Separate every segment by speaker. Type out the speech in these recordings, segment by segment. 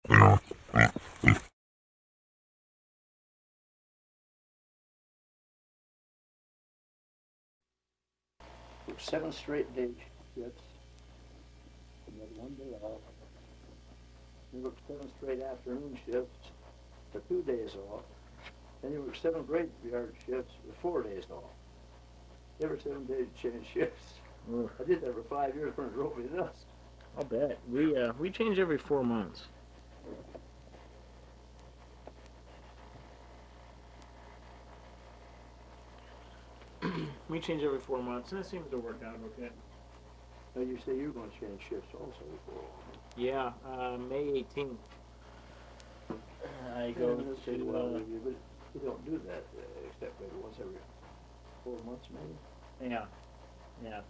Speaker 1: 7 straight day shifts, and then 1 day off. You work 7 straight afternoon shifts, for 2 days off. Then you work 7 graveyard shifts with 4 days off. Every 7 days you change shifts.
Speaker 2: Oof.
Speaker 1: I did that for 5 years when it drove me nuts.
Speaker 2: I'll bet. We change every 4 months. We change every 4 months, and it seems to work out okay.
Speaker 1: Now you say you're going to change shifts also before.
Speaker 2: Yeah, May 18th. I go
Speaker 1: That's
Speaker 2: to.
Speaker 1: well with you, but you don't do that except maybe once every 4 months, maybe.
Speaker 2: Yeah.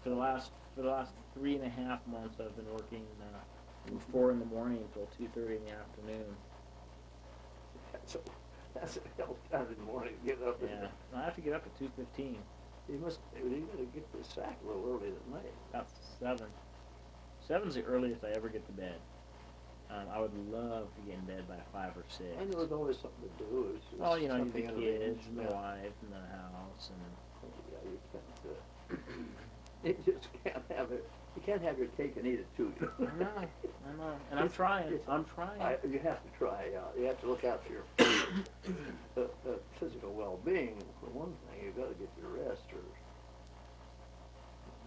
Speaker 2: For the last 3.5 months, I've been working from 4 in the morning until 2:30 in the afternoon.
Speaker 1: That's a hell of a time in the morning to get up.
Speaker 2: Yeah, I have to get up at 2:15.
Speaker 1: You gotta get the sack a little early at night.
Speaker 2: About 7. 7's the earliest I ever get to bed. I would love to get in bed by 5 or 6.
Speaker 1: I know there's always something to do. It's
Speaker 2: Well, you know, the
Speaker 1: something
Speaker 2: kids and the
Speaker 1: yeah.
Speaker 2: wife and the house and.
Speaker 1: Yeah, you can't. You just can't have it. You can't have your cake and eat it too.
Speaker 2: I know, and I'm trying.
Speaker 1: You have to try. You have to look out for your physical well-being. For one thing, you got to get your rest, or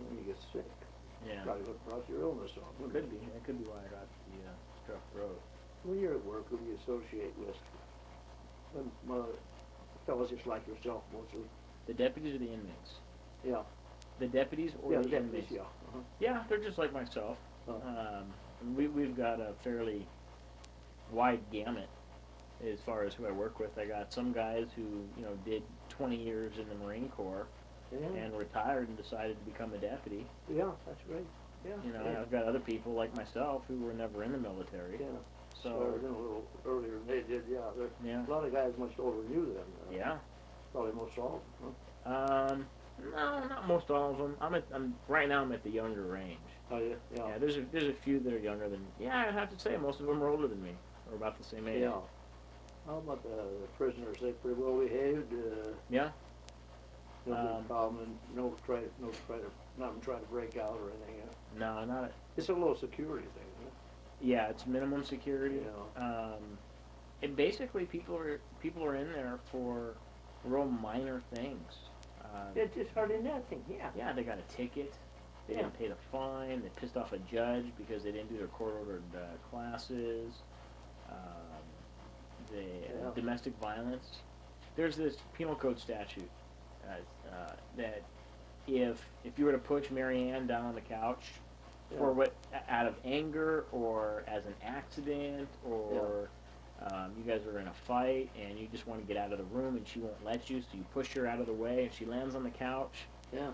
Speaker 1: when you get sick.
Speaker 2: Yeah.
Speaker 1: Probably what brought your illness on.
Speaker 2: Could be. It could be why I got the strep throat.
Speaker 1: When you're at work, who do you associate with? Fellows just like yourself, mostly.
Speaker 2: The deputies or the inmates?
Speaker 1: Yeah.
Speaker 2: The deputies or the
Speaker 1: deputies,
Speaker 2: inmates?
Speaker 1: yeah.
Speaker 2: Yeah, they're just like myself.
Speaker 1: Uh-huh.
Speaker 2: We've got a fairly wide gamut as far as who I work with. I got some guys who did 20 years in the Marine Corps and retired and decided to become a deputy.
Speaker 1: Yeah, that's great. Yeah.
Speaker 2: I've got other people like myself who were never in the military.
Speaker 1: Yeah.
Speaker 2: So
Speaker 1: Started in a little earlier than they did. Yeah. A lot of guys much older than you then.
Speaker 2: Yeah.
Speaker 1: Probably most all of them.
Speaker 2: No, not most all of them. Right now. I'm at the younger range.
Speaker 1: Oh yeah.
Speaker 2: Yeah. There's a few that are younger than. Yeah, I have to say most of them are older than me, or about the same age.
Speaker 1: Yeah. How about the prisoners? They pretty well behaved.
Speaker 2: Yeah.
Speaker 1: No problem. No try to not try to break out or anything.
Speaker 2: No, not.
Speaker 1: It's a little security thing. Isn't it?
Speaker 2: Yeah, it's minimum security.
Speaker 1: Yeah.
Speaker 2: And basically people are in there for real minor things.
Speaker 1: It's just hardly nothing. Yeah.
Speaker 2: Yeah, they got a ticket. They didn't pay the fine. They pissed off a judge because they didn't do their court-ordered classes. Domestic violence. There's this penal code statute that if you were to push Mary Ann down on the couch for what out of anger or as an accident or you guys are in a fight and you just want to get out of the room and she won't let you, so you push her out of the way and she lands on the couch.
Speaker 1: Yeah,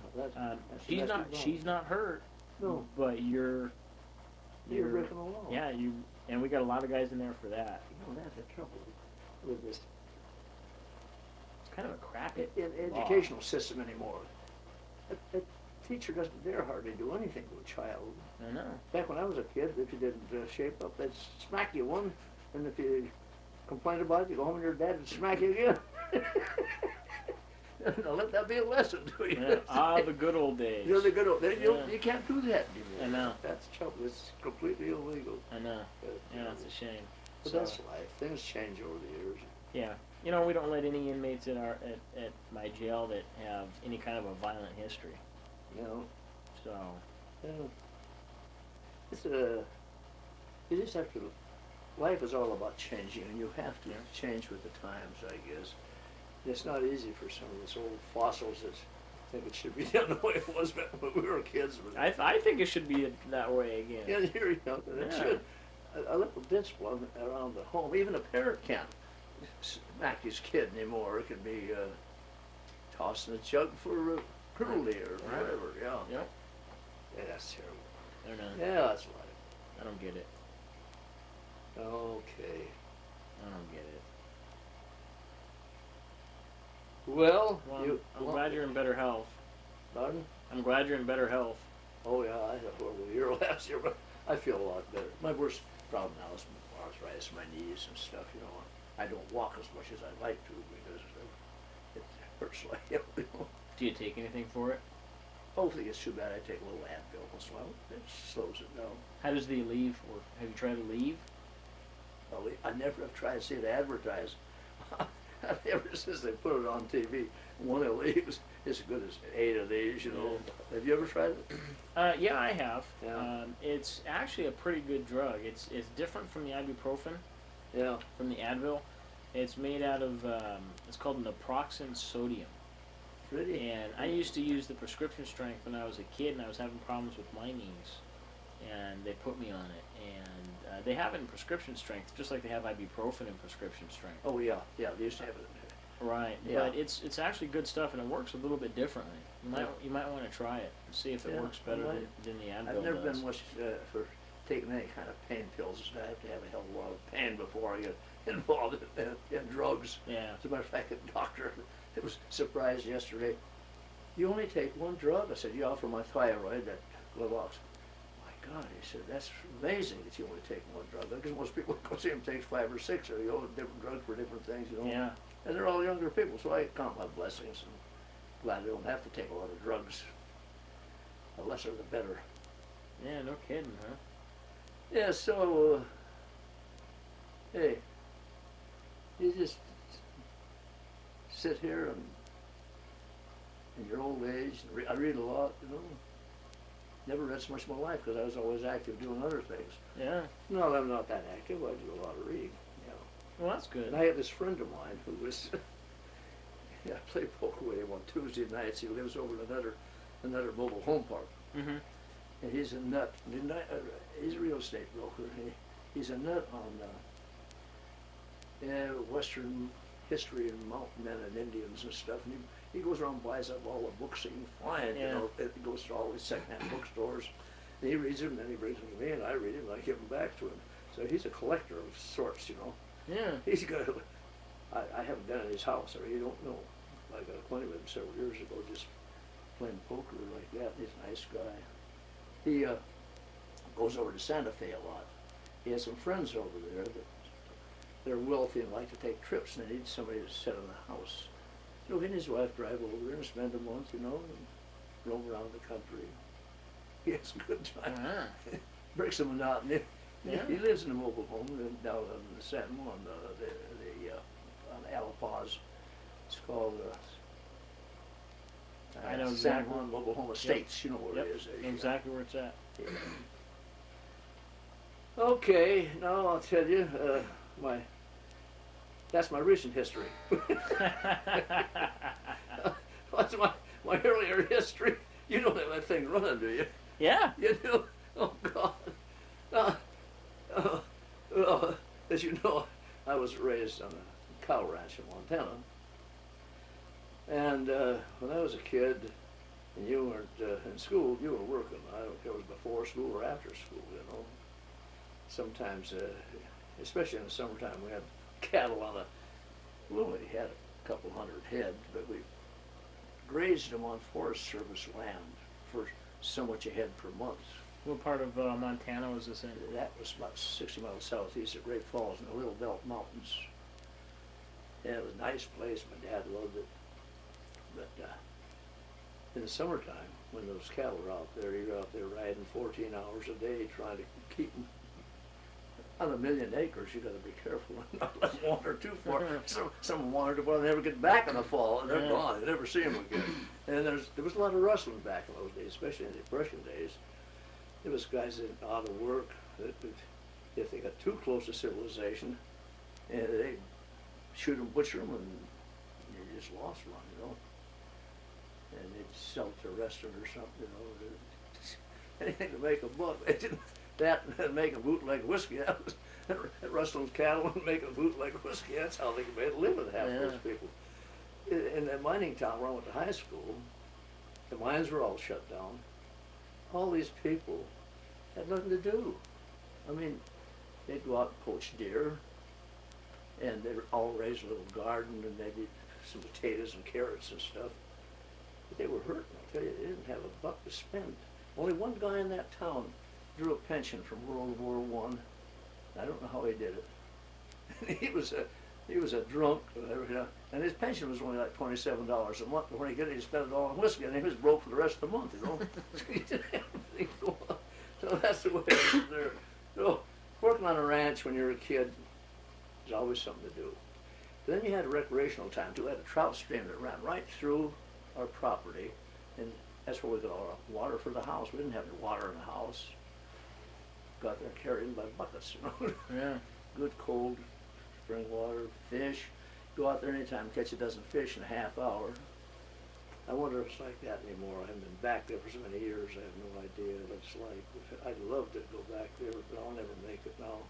Speaker 2: she's not hurt.
Speaker 1: No,
Speaker 2: but you're
Speaker 1: breaking the law.
Speaker 2: Yeah, and we got a lot of guys in there for that.
Speaker 1: That's the trouble with this.
Speaker 2: It's kind of a crap
Speaker 1: educational system anymore. A teacher doesn't dare hardly do anything to a child.
Speaker 2: I know.
Speaker 1: Back when I was a kid, if you didn't shape up, they'd smack you one, and if you complained about it, you go home and your dad would smack you again. Now let that be a lesson to you.
Speaker 2: Yeah. The good old days.
Speaker 1: The good old days. You can't do that anymore.
Speaker 2: I know.
Speaker 1: That's trouble. It's completely illegal.
Speaker 2: I know. It's a shame.
Speaker 1: But that's life. Things change over the years.
Speaker 2: Yeah. We don't let any inmates at my jail that have any kind of a violent history. So.
Speaker 1: You just have to. Life is all about changing, and you have to change with the times, I guess. It's not easy for some of us old fossils that think it should be done the way it was back when we were kids.
Speaker 2: I think it should be that way again.
Speaker 1: Yeah, you're young. It should. A little discipline around the home. Even a parent can't smack his kid anymore. It can be tossing a jug for cruelty or whatever. Yeah. Yeah, that's terrible. Yeah, that's life.
Speaker 2: I don't get it.
Speaker 1: Okay.
Speaker 2: I don't get it.
Speaker 1: Well,
Speaker 2: I'm glad you're in better health.
Speaker 1: Pardon?
Speaker 2: I'm glad you're in better health.
Speaker 1: Oh yeah, I had a horrible year last year, but I feel a lot better. My worst problem now is arthritis in my knees and stuff, you know. I don't walk as much as I'd like to because it hurts like hell, you know.
Speaker 2: Do you take anything for it?
Speaker 1: Hopefully it's too bad I take a little Advil once in a while. It slows it down.
Speaker 2: How does the Aleve work? Have you tried Aleve?
Speaker 1: Well, I never have tried to see it advertised. Ever since they put it on TV, one of these is as good as 8 of these, you know.
Speaker 2: Yeah.
Speaker 1: Have you ever tried it?
Speaker 2: Yeah, I have.
Speaker 1: Yeah.
Speaker 2: It's actually a pretty good drug. It's different from the ibuprofen,
Speaker 1: Yeah.
Speaker 2: from the Advil. It's made out of, it's called naproxen sodium.
Speaker 1: Really?
Speaker 2: And I used to use the prescription strength when I was a kid and I was having problems with my knees. And they put me on it. And they have it in prescription strength, just like they have ibuprofen in prescription strength.
Speaker 1: Oh, yeah. Yeah, they used to have it.
Speaker 2: Right,
Speaker 1: Yeah.
Speaker 2: but it's actually good stuff, and it works a little bit differently. You might want to try it and see if it
Speaker 1: Yeah,
Speaker 2: works better
Speaker 1: I
Speaker 2: than the Advil
Speaker 1: I've never
Speaker 2: does.
Speaker 1: been much for taking any kind of pain pills. I have to have a hell of a lot of pain before I get involved in drugs.
Speaker 2: Yeah.
Speaker 1: As a matter of fact, the doctor was surprised yesterday. You only take one drug? I said, yeah, for my thyroid, that Glavox. My God, he said, that's amazing that you only take one drug. Because most people go see him takes 5 or 6, or different drugs for different things, you know.
Speaker 2: Yeah.
Speaker 1: And they're all younger people, so I count my blessings and glad I don't have to take a lot of drugs. The lesser the better.
Speaker 2: Yeah, no kidding, huh?
Speaker 1: Yeah, so, hey, you just sit here and in your old age, I read a lot, you know. Never read so much in my life because I was always active doing other things.
Speaker 2: Yeah.
Speaker 1: No, I'm not that active. I do a lot of reading, you know.
Speaker 2: Well, that's good.
Speaker 1: And I have this friend of mine who was, I play poker with him on Tuesday nights. He lives over in another mobile home park.
Speaker 2: Mm-hmm.
Speaker 1: And he's a nut. He's a real estate broker. He's a nut on Western history and mountain men and Indians and stuff. And he goes around and buys up all the books he can find.
Speaker 2: Yeah.
Speaker 1: You know, he goes to all these secondhand bookstores. And he reads them, and then he brings them to me, and I read them, and I give them back to him. So he's a collector of sorts, you know.
Speaker 2: Yeah.
Speaker 1: He's good. I haven't been in his house, or you don't know. I got acquainted with him several years ago, just playing poker like that. He's a nice guy. He goes over to Santa Fe a lot. He has some friends over there that they're wealthy and like to take trips, and they need somebody to sit in the house. So he and his wife drive over there and spend a month, you know, and roam around the country. He has a good time.
Speaker 2: Uh-huh.
Speaker 1: Breaks the monotony.
Speaker 2: Yeah.
Speaker 1: He lives in a mobile home down in the San Juan, on Alapaz. It's called
Speaker 2: I know
Speaker 1: San
Speaker 2: exactly.
Speaker 1: Juan Mobile Home Estates. You know where
Speaker 2: Yep.
Speaker 1: it is. There you
Speaker 2: Exactly where it's at.
Speaker 1: go. Yeah. Okay, now I'll tell you that's my recent history. What's my earlier history? You don't have that thing running, do you?
Speaker 2: Yeah.
Speaker 1: You do? Oh, God. As you know, I was raised on a cow ranch in Montana. And when I was a kid, and you weren't in school, you were working. I don't care if it was before school or after school, you know. Sometimes, especially in the summertime, we had cattle on we only had a couple hundred head, but we grazed them on Forest Service land for so much a head per month.
Speaker 2: What part of Montana was this in?
Speaker 1: That was about 60 miles southeast of Great Falls in the Little Belt Mountains. Yeah, it was a nice place. My dad loved it. But in the summertime, when those cattle are out there, you're out there riding 14 hours a day trying to keep them. On 1 million acres, you got to be careful and not let them wander too far. Some wander too far, they never get back in the fall, and they're gone. You never see them again. And there was a lot of rustling back in those days, especially in the Depression days. There was guys that out of work that if they got too close to civilization, and they'd shoot them, butcher them, and you just lost one, you know. And they'd sell it to a restaurant or something, you know. Anything to make a buck. They didn't that and make a bootleg whiskey. That was rustling cattle and making bootleg whiskey. That's how they made a living, half those people. In that mining town where I went to high school, the mines were all shut down. All these people had nothing to do. I mean, they'd go out and poach deer, and they'd all raise a little garden and maybe some potatoes and carrots and stuff. But they were hurting, I'll tell you. They didn't have a buck to spend. Only one guy in that town drew a pension from World War I, I don't know how he did it. He was a drunk, and his pension was only like $27 a month. But when he got it, he spent it all on whiskey, and he was broke for the rest of the month. He didn't have anything going on. So that's the way it is there. So working on a ranch when you're a kid is always something to do. Then you had a recreational time too. We had a trout stream that ran right through our property, and that's where we got all our water for the house. We didn't have any water in the house. Got there carried in by buckets,
Speaker 2: Yeah.
Speaker 1: Good cold spring water, fish. Go out there anytime, catch a dozen fish in a half hour. I wonder if it's like that anymore. I haven't been back there for so many years. I have no idea what it's like. I'd love to go back there, but I'll never make it now.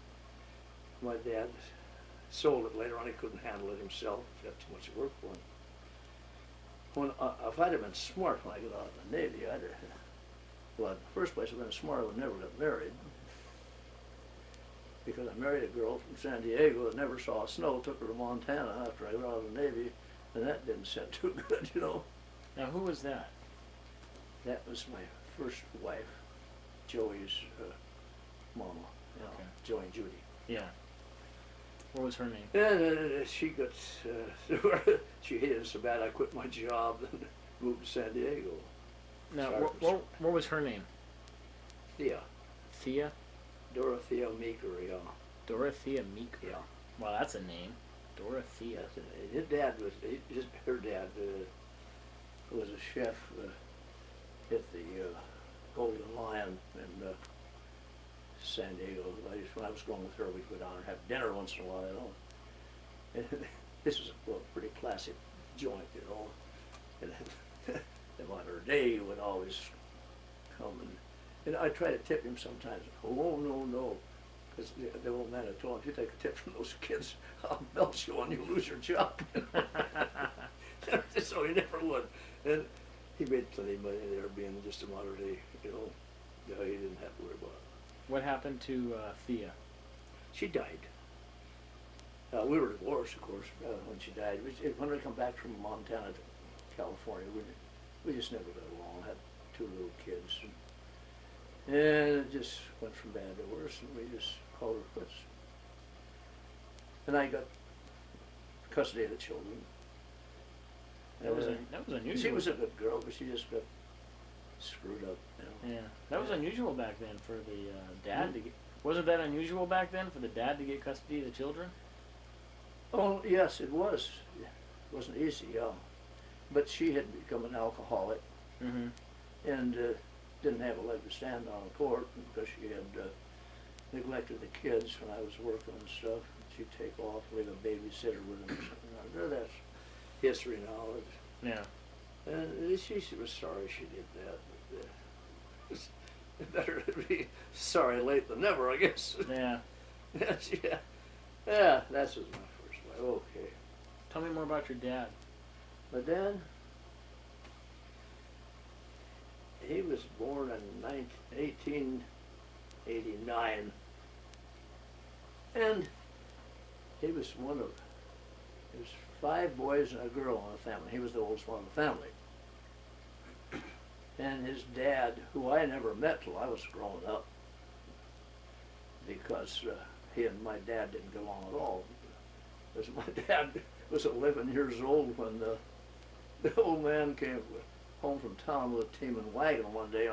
Speaker 1: My dad sold it later on. He couldn't handle it himself. He got too much work for him. If I'd have been smart when I got out of the Navy, well, in the first place, I'd been smart, I would never got married. Because I married a girl from San Diego that never saw snow, took her to Montana after I got out of the Navy, and that didn't sound too good,
Speaker 2: Now, who was that?
Speaker 1: That was my first wife, Joey's mama,
Speaker 2: Okay.
Speaker 1: Joey and Judy.
Speaker 2: Yeah. What was her name?
Speaker 1: And she got, she hated it so bad I quit my job and moved to San Diego.
Speaker 2: Now, what was her name?
Speaker 1: Thea.
Speaker 2: Thea?
Speaker 1: Dorothea Meeker, yeah.
Speaker 2: Dorothea Meeker.
Speaker 1: Yeah.
Speaker 2: Wow, that's a name. Dorothea.
Speaker 1: His dad was, her dad was a chef at the Golden Lion in San Diego. When I was going with her, we'd go down and have dinner once in a while. And this was a pretty classic joint, And on her day, he would always come and I try to tip him sometimes. Oh, no. Because the old man had told him, if you take a tip from those kids, I'll belch you and you'll lose your job. So he never would. And he made plenty of money there being just a Monterey, he didn't have to worry about it.
Speaker 2: What happened to Thea?
Speaker 1: She died. We were divorced, of course, when she died. When we come back from Montana to California, we just never got along. Had two little kids. And it just went from bad to worse, and we just called her quits. And I got custody of the children.
Speaker 2: That was unusual.
Speaker 1: She was a good girl, but she just got screwed up.
Speaker 2: Yeah, that was unusual back then for the dad to get. Wasn't that unusual back then for the dad to get custody of the children?
Speaker 1: Oh yes, it was. It wasn't easy, but she had become an alcoholic, and didn't have a leg to stand on in court because she had neglected the kids when I was working and stuff. She'd take off, leave a babysitter with them or something. That's history now.
Speaker 2: Yeah.
Speaker 1: And she was sorry she did that. But, better to be sorry late than never, I guess.
Speaker 2: Yeah.
Speaker 1: Yeah, that was my first wife. Okay.
Speaker 2: Tell me more about your dad.
Speaker 1: My dad, he was born in 1889, and he was there was 5 boys and a girl in the family. He was the oldest one in the family. And his dad, who I never met till I was growing up, because he and my dad didn't get along at all. Because my dad was 11 years old when the old man came home from town with a team and wagon one day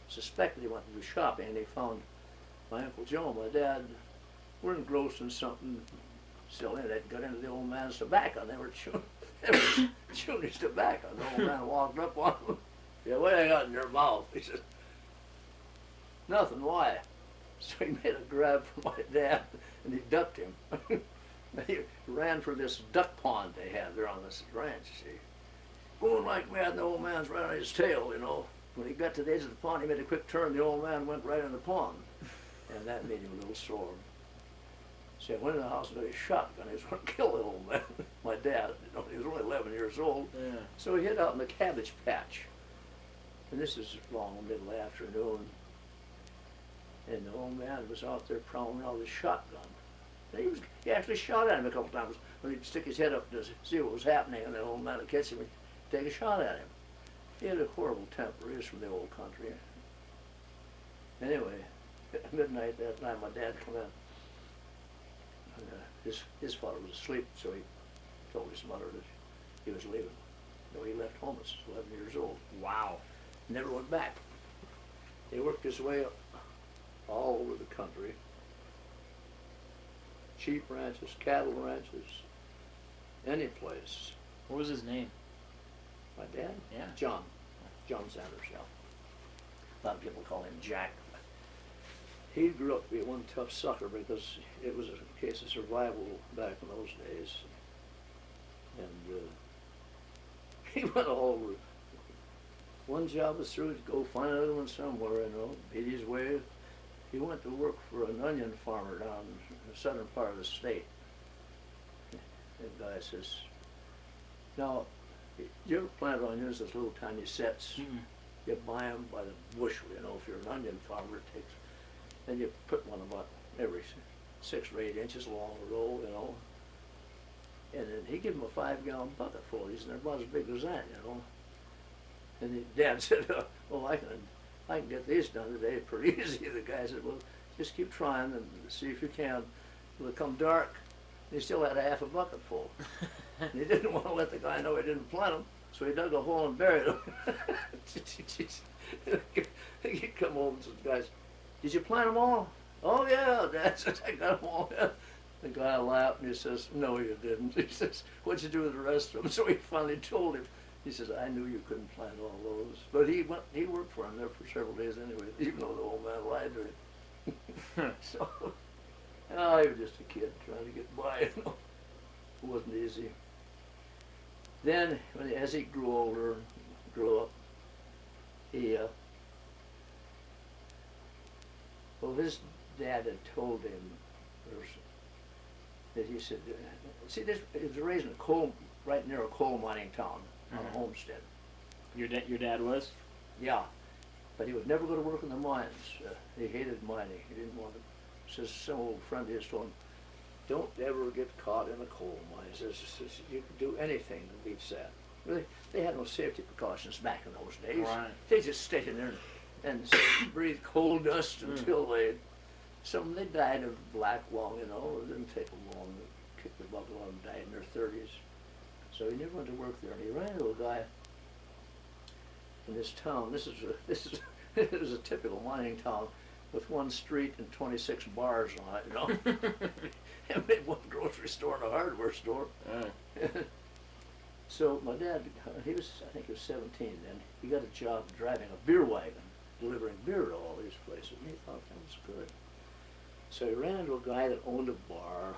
Speaker 1: suspected he went to do shopping, and he found my Uncle Joe and my dad were engrossed in something silly. They'd got into the old man's tobacco, and they were chewing his tobacco. And the old man walked up on him. Yeah, what I got in your mouth? He said, nothing, why? So he made a grab for my dad, and he ducked him. He ran for this duck pond they had there on this ranch, see. Going like mad, and the old man's right on his tail, When he got to the edge of the pond, he made a quick turn, the old man went right in the pond. And that made him a little sore. So I went in the house and got a shotgun. He was going to kill the old man, my dad. He was only 11 years old.
Speaker 2: Yeah.
Speaker 1: So he hid out in the cabbage patch. And this is long middle afternoon. And the old man was out there prowling around with his shotgun. And he actually shot at him a couple times when he'd stick his head up to see what was happening, and the old man would catch him and take a shot at him. He had a horrible temper. He was from the old country. Anyway, at midnight that night, my dad come in. And, his father was asleep, so he told his mother that he was leaving. No, he left home at 11 years old.
Speaker 2: Wow.
Speaker 1: Never went back. He worked his way up all over the country. Sheep ranches, cattle ranches, any place.
Speaker 2: What was his name?
Speaker 1: My dad?
Speaker 2: Yeah.
Speaker 1: John Sanders, yeah. A lot of people call him Jack. He grew up to be one tough sucker because it was a case of survival back in those days. And he went all over. One job was through, to go find another one somewhere, beat his way. He went to work for an onion farmer down in the southern part of the state. The guy says, now, you ever plant onions, those little tiny sets?
Speaker 2: Mm-mm.
Speaker 1: You buy them by the bushel, if you're an onion farmer, it takes, and you put one about every 6 or 8 inches along the row, And then he gave him a 5-gallon bucket full of these, and they're about as big as that, And his dad said, I can get these done today pretty easy. The guy said, well, just keep trying and see if you can. It'll come dark. He still had a half a bucket full. And he didn't want to let the guy know he didn't plant them, so he dug a hole and buried them. He'd come home and said, guys, did you plant them all? Oh, yeah, Dad says, I got them all. The guy laughed and he says, no, you didn't. He says, what'd you do with the rest of them? So he finally told him. He says, I knew you couldn't plant all those. But he worked for him there for several days anyway, even though the old man lied to him. So, he was just a kid trying to get by, It wasn't easy. Then, as he grew older, grew up, his dad had told him, that he said, see, he was raised in right near a coal mining town on a homestead.
Speaker 2: Your dad was?
Speaker 1: Yeah, but he was never going to work in the mines. He hated mining. He didn't want to. Says some old friend of his told him, don't ever get caught in a coal mine. He says, you can do anything that beats that. Really, they had no safety precautions back in those days.
Speaker 2: Right.
Speaker 1: They just stayed in there and breathed coal dust until some of them, they died of black lung, It didn't take them long to kick the bucket on and died in their 30s. So he never went to work there, and he ran into a guy in this town. This is it was a typical mining town with one street and 26 bars on it, And made one grocery store and a hardware store. So my dad, I think he was 17 then. He got a job driving a beer wagon, delivering beer to all these places, and he thought that was good. So he ran into a guy that owned a bar,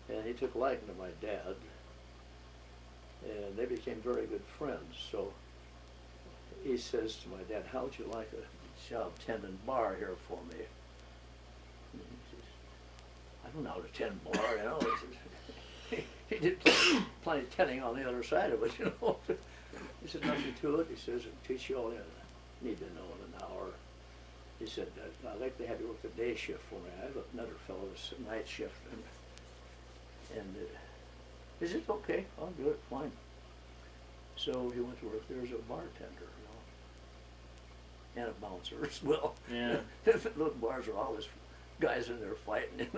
Speaker 1: and he took a liking to my dad, and they became very good friends. So he says to my dad, how would you like a job tending bar here for me? And he says, I don't know how to tend bar, He did plenty of tending on the other side of it, He said, nothing to it. He says, it'll teach you all you need to know in an hour. He said, I'd like to have you work the day shift for me. I have another fellow that's night shift. And he said, okay, I'll do it, fine. So he went to work there as a bartender, and a bouncer as well.
Speaker 2: Yeah.
Speaker 1: Little bars are always guys in there fighting,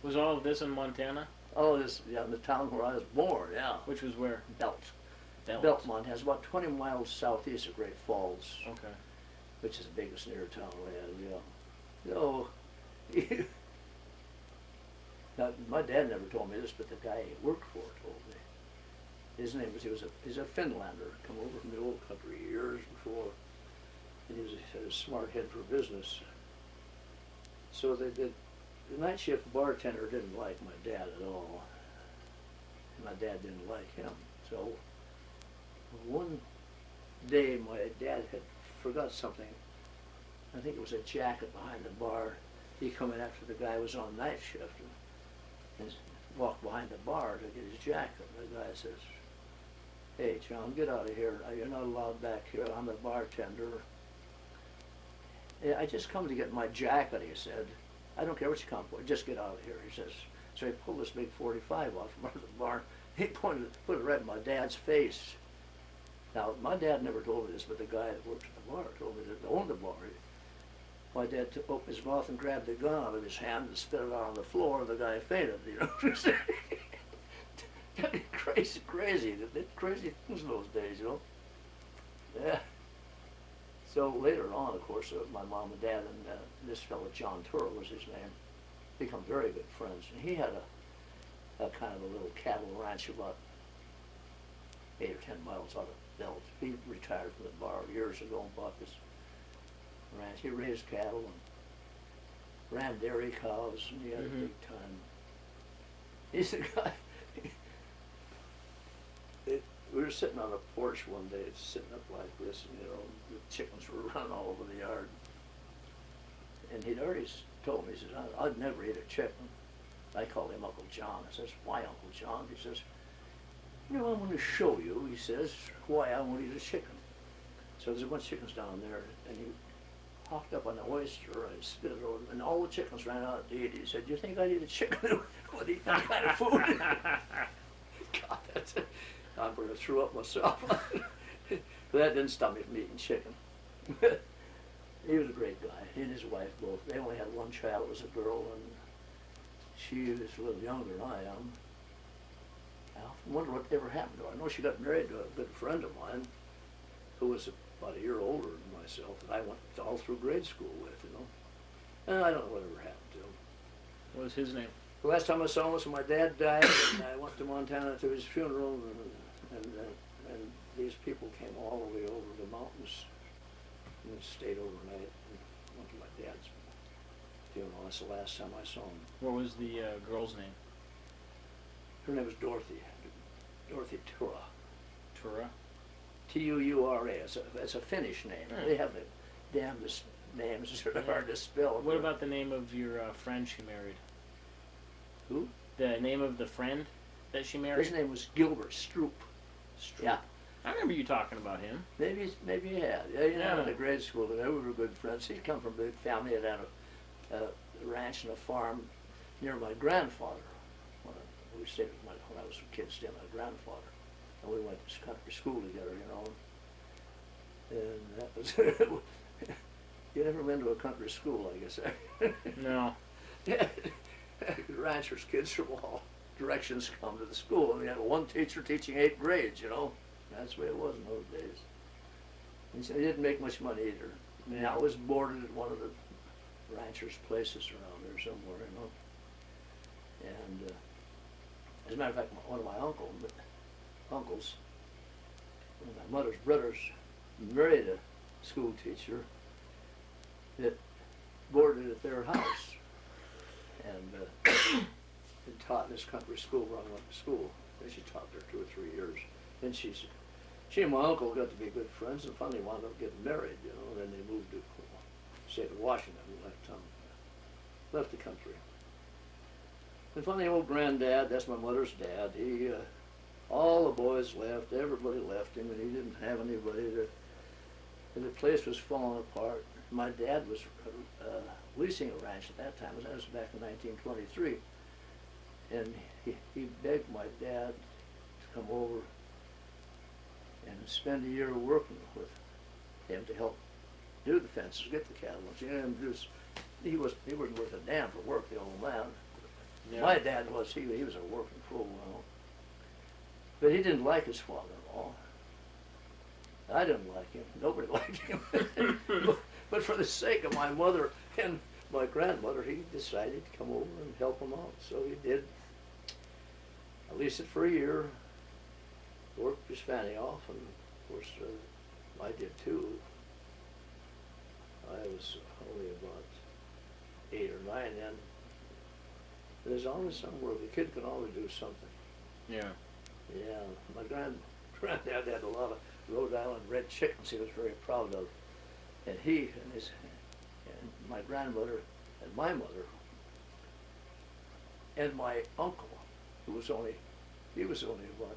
Speaker 2: Was all of this in Montana?
Speaker 1: All this, in the town where I was born, yeah.
Speaker 2: Which was where?
Speaker 1: Belt, Montana. It's about 20 miles southeast of Great Falls.
Speaker 2: Okay.
Speaker 1: Which is the biggest near town we have, So, now, my dad never told me this, but the guy he worked for told me. His name was, he's a Finlander, come over from the old country years before, and he was a smart head for business. So the night shift bartender didn't like my dad at all. My dad didn't like him. So one day my dad had forgot something. I think it was a jacket behind the bar. He come in after the guy was on night shift and walked behind the bar to get his jacket. And the guy says, hey, John, get out of here. You're not allowed back here. I'm the bartender. I just come to get my jacket, he said. I don't care what you come for. Just get out of here, he says. So he pulled this big 45 off from under the bar. He put it right in my dad's face. Now, my dad never told me this, but the guy that worked at the bar told me that owned the bar. my dad opened his mouth and grabbed the gun out of his hand and spit it out on the floor, and the guy fainted, you know. Crazy, crazy. They did crazy things in those days, you know. Yeah. So later on, of course, my mom and dad and this fellow, John Turr was his name, become very good friends. And he had a kind of a little cattle ranch about 8 or 10 miles out of Bells. He retired from the bar years ago and bought this ranch. He raised cattle and ran dairy cows, and he had a big time. He's the guy. We were sitting on a porch one day, sitting up like this, and, you know, the chickens were running all over the yard. And he'd already told me, he says, I'd never eat a chicken. I called him Uncle John. I says, why Uncle John? He says, you know, I'm going to show you, he says, why I won't eat a chicken. So there's a bunch of chickens down there, and he hopped up on the oyster and spit it over, and all the chickens ran out to eat. He said, do you think I'd eat a chicken would eat that kind of food? God, that's it. I'm going to throw up myself. But that didn't stop me from eating chicken. He was a great guy. He and his wife both. They only had one child. It was a girl, and she was a little younger than I am. I often wonder what ever happened to her. I know she got married to a good friend of mine who was about a year older than myself, that I went all through grade school with, you know. And I don't know whatever happened to him.
Speaker 2: What was his name?
Speaker 1: The last time I saw him was when my dad died, and I went to Montana to his funeral, and these people came all the way over the mountains and stayed overnight and went to my dad's funeral. That's the last time I saw him.
Speaker 2: What was the girl's name?
Speaker 1: Her name was Dorothy. Dorothy Tura.
Speaker 2: Tura?
Speaker 1: T-U-U-R-A. It's a Finnish name. They have the damnedest names that are hard to spell.
Speaker 2: What about the name of your friend she married?
Speaker 1: Who?
Speaker 2: The name of the friend that she married?
Speaker 1: His name was Gilbert Stroop.
Speaker 2: Yeah. I remember you talking about him.
Speaker 1: Maybe you had. Yeah, you know, in the grade school, we were good friends. He'd come from a big family that had a ranch and a farm near my grandfather. We stayed with when I was a kid, stayed with my grandfather. And we went to country school together, you know. And that was, you never been to a country school, I guess.
Speaker 2: No.
Speaker 1: Yeah. Ranchers' kids from all directions come to the school, and we had one teacher teaching 8 grades, you know. That's the way it was in those days. And so he didn't make much money either. I mean, I was boarded at one of the ranchers' places around there somewhere, you know. And as a matter of fact, one of my uncles, one of my mother's brothers, married a school teacher that boarded at their house. And taught in this country school where I went to school. And she taught there 2 or 3 years. Then she and my uncle got to be good friends, and finally wound up getting married, you know. And then they moved to the state of Washington and left the country. And finally, old granddad, that's my mother's dad, he, all the boys left, everybody left him, and he didn't have anybody to, and the place was falling apart. My dad was leasing a ranch at that time. That was back in 1923. And he begged my dad to come over and spend a year working with him to help do the fences, get the cattle. And he wasn't worth a damn for work, the old man. Yeah. My dad was, he was a working fool, you know. But he didn't like his father-in-law. I didn't like him. Nobody liked him. But for the sake of my mother and my grandmother, he decided to come over and help him out. So he did. I leased it for a year, worked his fanny off, and of course I did too. I was only about 8 or 9 then. There's always somewhere, the kid can always do something.
Speaker 2: Yeah.
Speaker 1: Yeah, my granddad had a lot of Rhode Island red chickens he was very proud of. And he and my grandmother and my mother and my uncle, he was only about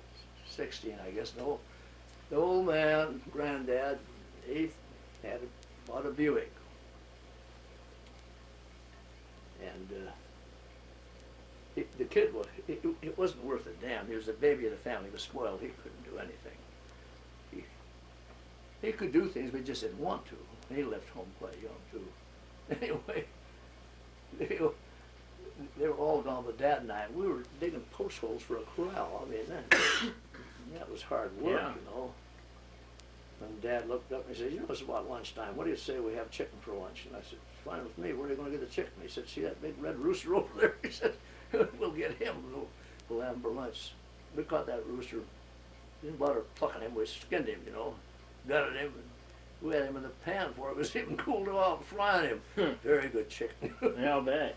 Speaker 1: 16, I guess. No, the old man, granddad, he had bought a Buick. And the kid it wasn't worth a damn. He was the baby of the family. He was spoiled. He couldn't do anything. He could do things, but he just didn't want to. And he left home quite young too. Anyway, they, they were all gone, but Dad and I, we were digging post holes for a corral. I mean, that was hard work,
Speaker 2: Yeah.
Speaker 1: you know. And Dad looked up and he said, you know, it's about lunchtime. What do you say we have chicken for lunch? And I said, fine with me. Where are you going to get the chicken? He said, see that big red rooster over there? He said, we'll get him. We'll have him for lunch. We caught that rooster. Didn't bother plucking him. We skinned him, you know. Gutted him. And we had him in the pan before it was even cooled off, frying him. Very good chicken.
Speaker 2: Yeah, I'll bet.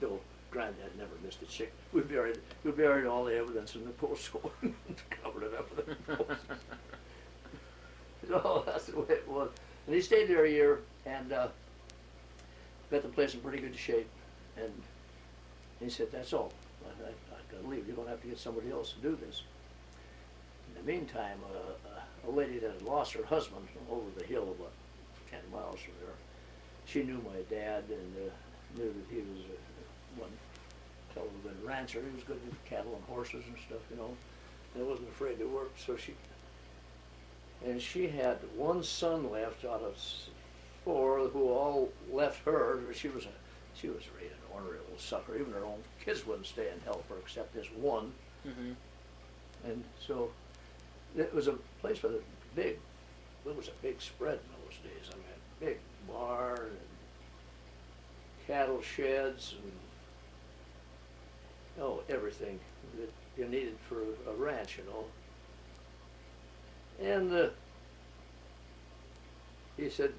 Speaker 1: No, Granddad never missed a chicken. We buried all the evidence in the post hole and covered it up with a post. So that's the way it was. And he stayed there a year and got the place in pretty good shape. And he said, that's all. I gotta leave. You're gonna have to get somebody else to do this. In the meantime, a lady that had lost her husband over the hill about 10 miles from there, she knew my dad and knew that he was one hell of a good rancher. He was good with cattle and horses and stuff, you know. And wasn't afraid to work, so she had one son left out of 4 who all left her. She was really an ornery little sucker. Even her own kids wouldn't stay and help her except this one.
Speaker 2: Mm-hmm.
Speaker 1: And so it was a place with it was a big spread in those days. I mean, big barn and cattle sheds and everything that you needed for a ranch, you know. And he said,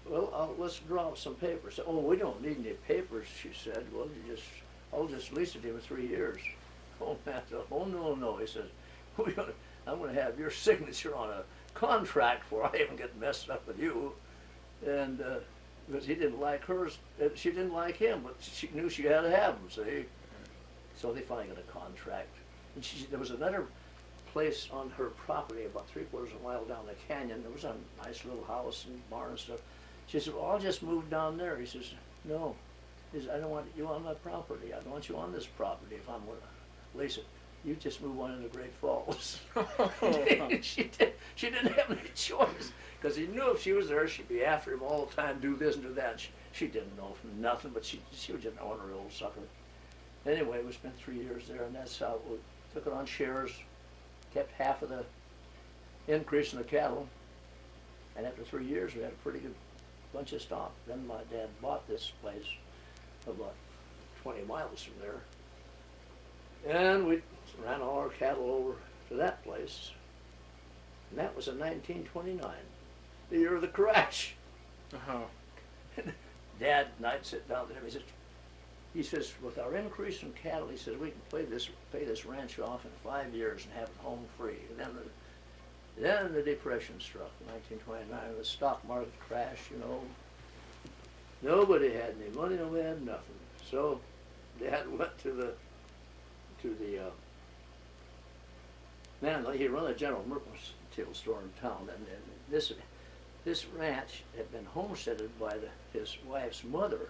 Speaker 1: well, let's draw up some papers. Oh, we don't need any papers, she said. Well, I'll just lease it to you for 3 years. Oh, man, oh, no. He says, I'm going to have your signature on a contract before I even get messed up with you. And because he didn't like hers, she didn't like him, but she knew she had to have him, see? So they finally got a contract. And there was another place on her property about 3/4 of a mile down the canyon. There was a nice little house and barn and stuff. She said, well, I'll just move down there. He says, no. He says, I don't want you on my property. I don't want you on this property if I'm going to lease it. You just move on into Great Falls. She didn't have any choice because he knew if she was there, she'd be after him all the time, do this and do that. She didn't know from nothing, but she was just an ornery old sucker. Anyway, we spent 3 years there, and that's how we took it on shares, kept half of the increase in the cattle, and after 3 years, we had a pretty good bunch of stock. Then my dad bought this place about 20 miles from there, and we ran all our cattle over to that place, and that was in 1929, the year of the crash.
Speaker 2: Uh-huh.
Speaker 1: Dad and I'd sit down there, he says, with our increase in cattle, he says, we can pay this ranch off in 5 years and have it home free. And then the Depression struck in 1929, the stock market crashed, you know. Nobody had any money, nobody had nothing. So Dad went to the man, he ran a General Mercantile store in town, and this ranch had been homesteaded by his wife's mother,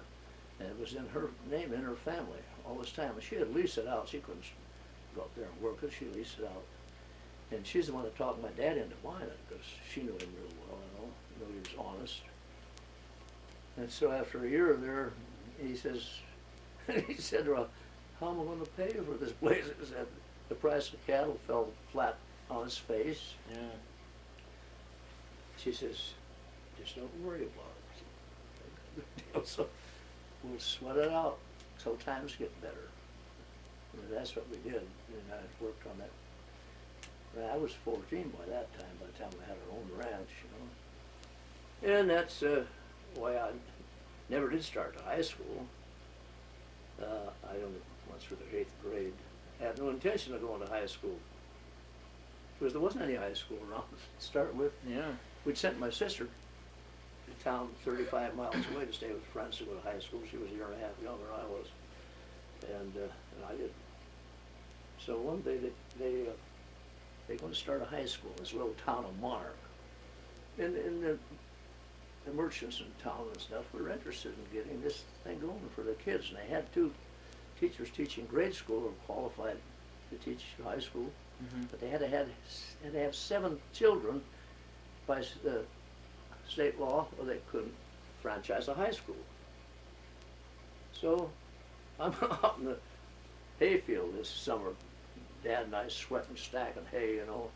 Speaker 1: and it was in her name, in her family, all this time. And she had leased it out. She couldn't go up there and work it. She leased it out. And she's the one that talked my dad into buying it, because she knew him real well, you know. Knew he was honest. And so after a year there, he says, he said, well, how am I going to pay you for this place? It said the price of cattle fell flat on his face.
Speaker 2: Yeah.
Speaker 1: She says, just don't worry about it. So we'll sweat it out till times get better. And that's what we did. And I worked on that. Well, I was 14 by that time, by the time we had our own ranch, you know. And that's why I never did start high school. I only went through the 8th grade. I had no intention of going to high school, because there wasn't any high school around to start with.
Speaker 2: Yeah. We'd
Speaker 1: Sent my sister to town 35 miles away to stay with friends to go to high school. She was a year and a half younger than I was, and I didn't. So one day they're going to start a high school in this little town of Monarch. And the merchants in town and stuff were interested in getting this thing going for the kids, and they had 2 teachers teaching grade school who were qualified to teach high school, but they had to have 7 children by the state law, or they couldn't franchise a high school. So I'm out in the hayfield this summer, Dad and I sweating, stacking hay, you know,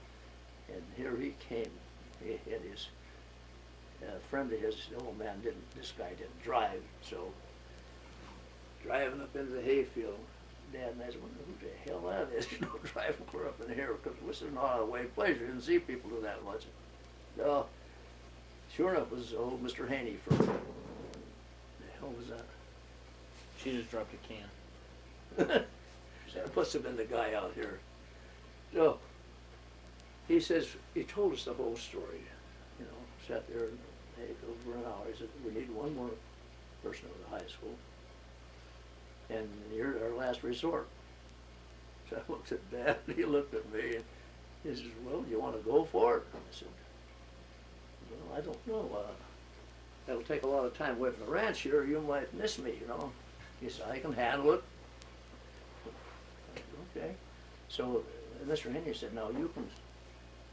Speaker 1: and here he came. He had his friend of his, the old man this guy didn't drive, so driving up into the hayfield, Dad and I said, wonder who the hell that is, you know, driving clear up in here, because this is not out of the way place. You didn't see people do that much. So, sure enough, it was old Mr. Haney from, the hell was that?
Speaker 2: She just dropped a can.
Speaker 1: That must have been the guy out here. So, he says, he told us the whole story, you know, sat there and over an hour. He said, we need one more person at the high school, and you're our last resort. So I looked at Dad, and he looked at me, and he says, well, you want to go for it? I said, well, I don't know. That'll take a lot of time away from the ranch here. You might miss me, you know. He said, I can handle it. I said, okay. So Mr. Henry said, now you can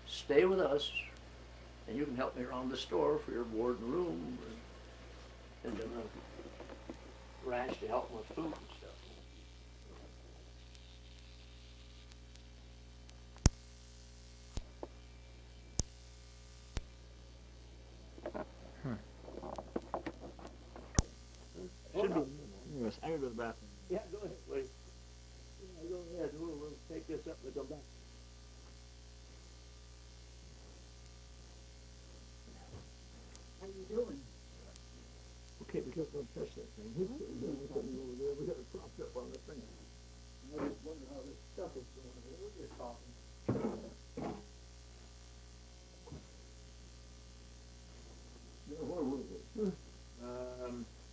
Speaker 1: stay with us, and you can help me around the store for your board and room, and then the ranch to help with food and stuff.
Speaker 2: Should be. Anyways, I gotta go to the bathroom.
Speaker 1: Yeah, go ahead, buddy. Yeah, go ahead. We'll take this up and come back. How you doing? Okay, we can't go touch that thing. We got it propped up on the thing. I just wonder how this stuff is going. We're just talking. What was it?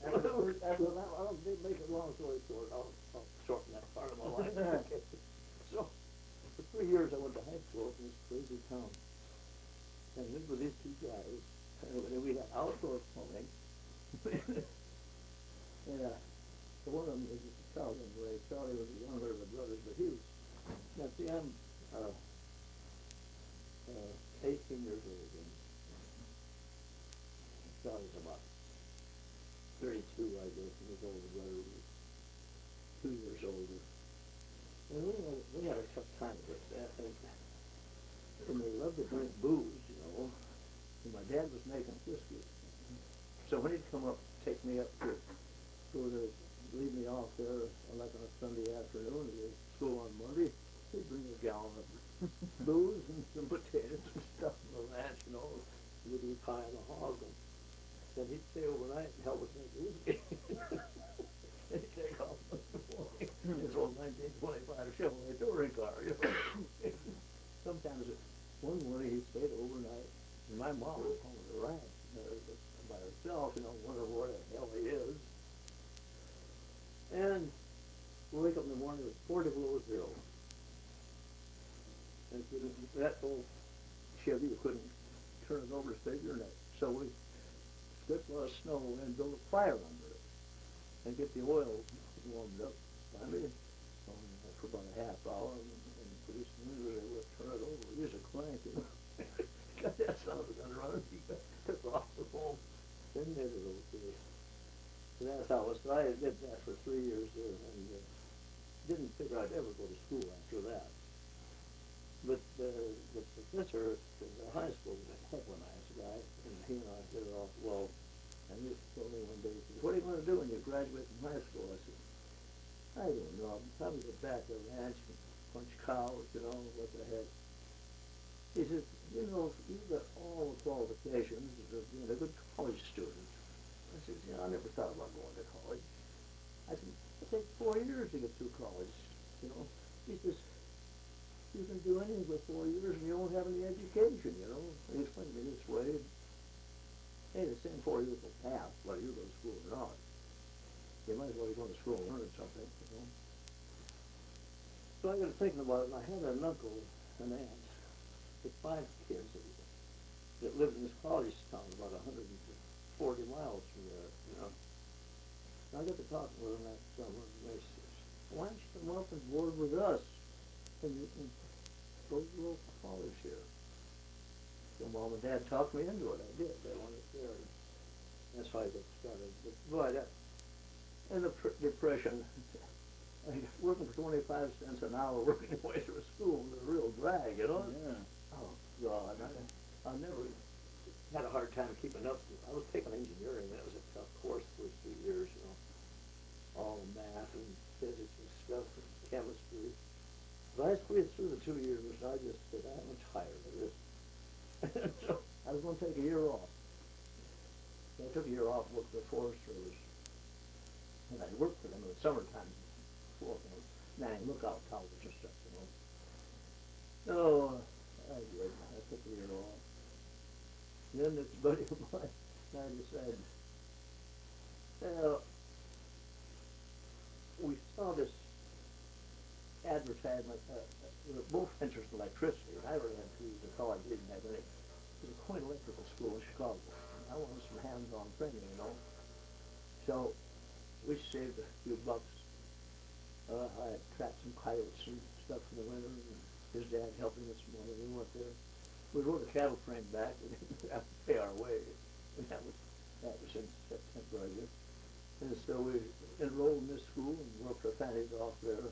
Speaker 1: After that, I'll make a long story short. I'll shorten that part of my life. Okay. So, for 3 years I went to high school in this crazy town. And lived with these two guys. And we had outdoor plumbing. Yeah. So one of them was Charlie, anyway. Charlie was the younger of the brothers, but he was, now see, I'm 18 years old, and Charlie's about 32, I guess, and his older brother was 2 years older. And we had a tough time with that, and they loved to drink booze, you know. And my dad was making whiskey. So when he'd come up, take me up to go to leave me off there, like on a Sunday afternoon, to school on Monday, he'd bring a gallon of booze and some potatoes and stuff from the ranch, you know, we'd eat pie and a hog. And then he'd stay overnight and help us make whiskey. And he'd take off in the morning. His old 1925 Chevrolet touring car, you know. Sometimes one morning he stayed overnight, and my mom was home in the ranch by herself, you know, wondering where the hell he is. And we wake up in the morning with 40 below zero. And that old Chevy, you couldn't turn it over to save your neck. So we stripped a lot of snow and built a fire under it and get the oil warmed up. Finally, for about a half hour, and pretty soon we were able to turn it over. Use a crank, you know. Got that son of a gun running. He took off the whole thing, did it okay. So that's how it was. I did that for 3 years there, and didn't figure I'd ever go to school after that. But the professor in the high school was a heck of a nice guy, and he and I hit it off well. And he told me one day, he said, what are you going to do when you graduate from high school? I said, I don't know. I'll probably go back to the ranch and punch cows, you know, what the heck. He said, you know, you've got all the qualifications of being a good college student. I said, you know, I never thought about going to college. I said, it'll take 4 years to get through college, you know. He says, you can do anything for 4 years and you won't have any education, you know. He explained to me this way. Hey, the same 4 years will pass, whether you go to school or not. You might as well go to school and learn something, you know. So I got thinking about it, and I had an uncle, an aunt, with 5 kids that lived in this college town about 140 miles from there, you know. And I got to talking with them that summer, and they said, why don't you come up and board with us and go to local college here? So Mom and Dad talked me into it. I did. They wanted there. That's how I got boy, that, in the Depression, working for 25 cents an hour, working your way through school was a real drag, you know?
Speaker 2: Yeah.
Speaker 1: Oh, God, I never had a hard time keeping up. I was taking engineering, that was a tough course for 2 years, you know. All math and physics and stuff and chemistry. But I squeezed through the 2 years, I just said, I'm tired of this. So I was going to take a year off. So I took a year off, worked for the Forest Service. And I worked for them in the summertime, before, you know, manning lookout towers and stuff, you know. So I did. I took a year off. Then this buddy of mine and I decided, well, we saw this advertisement. We were both interested in electricity. I really had to use the car. I didn't have any. It was a Coin Electrical School in Chicago. I wanted some hands-on training, you know. So we saved a few bucks. I tracked some coyotes and stuff in the winter, and his dad helping us some money. We went there. We rode a cattle train back. We didn't have to pay our way, and that was in September, I guess. And so we enrolled in this school and worked our fannies off there,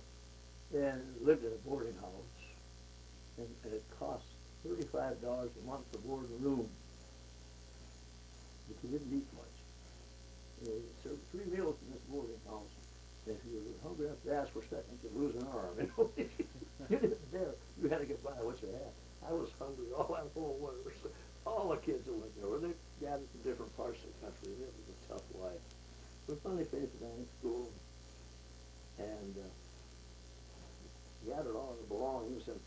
Speaker 1: and lived in a boarding house, and it cost $35 a month for board and room, but you didn't eat much. They served 3 meals in this boarding house. If you were hungry enough to ask for seconds, you'd lose an arm. You know? You didn't dare. You had to get by what you had. I was hungry all that whole winter. So all the kids that went there, they gathered from different parts of the country, and it was a tough life. We finally finished down in school, and gathered all our belongings, and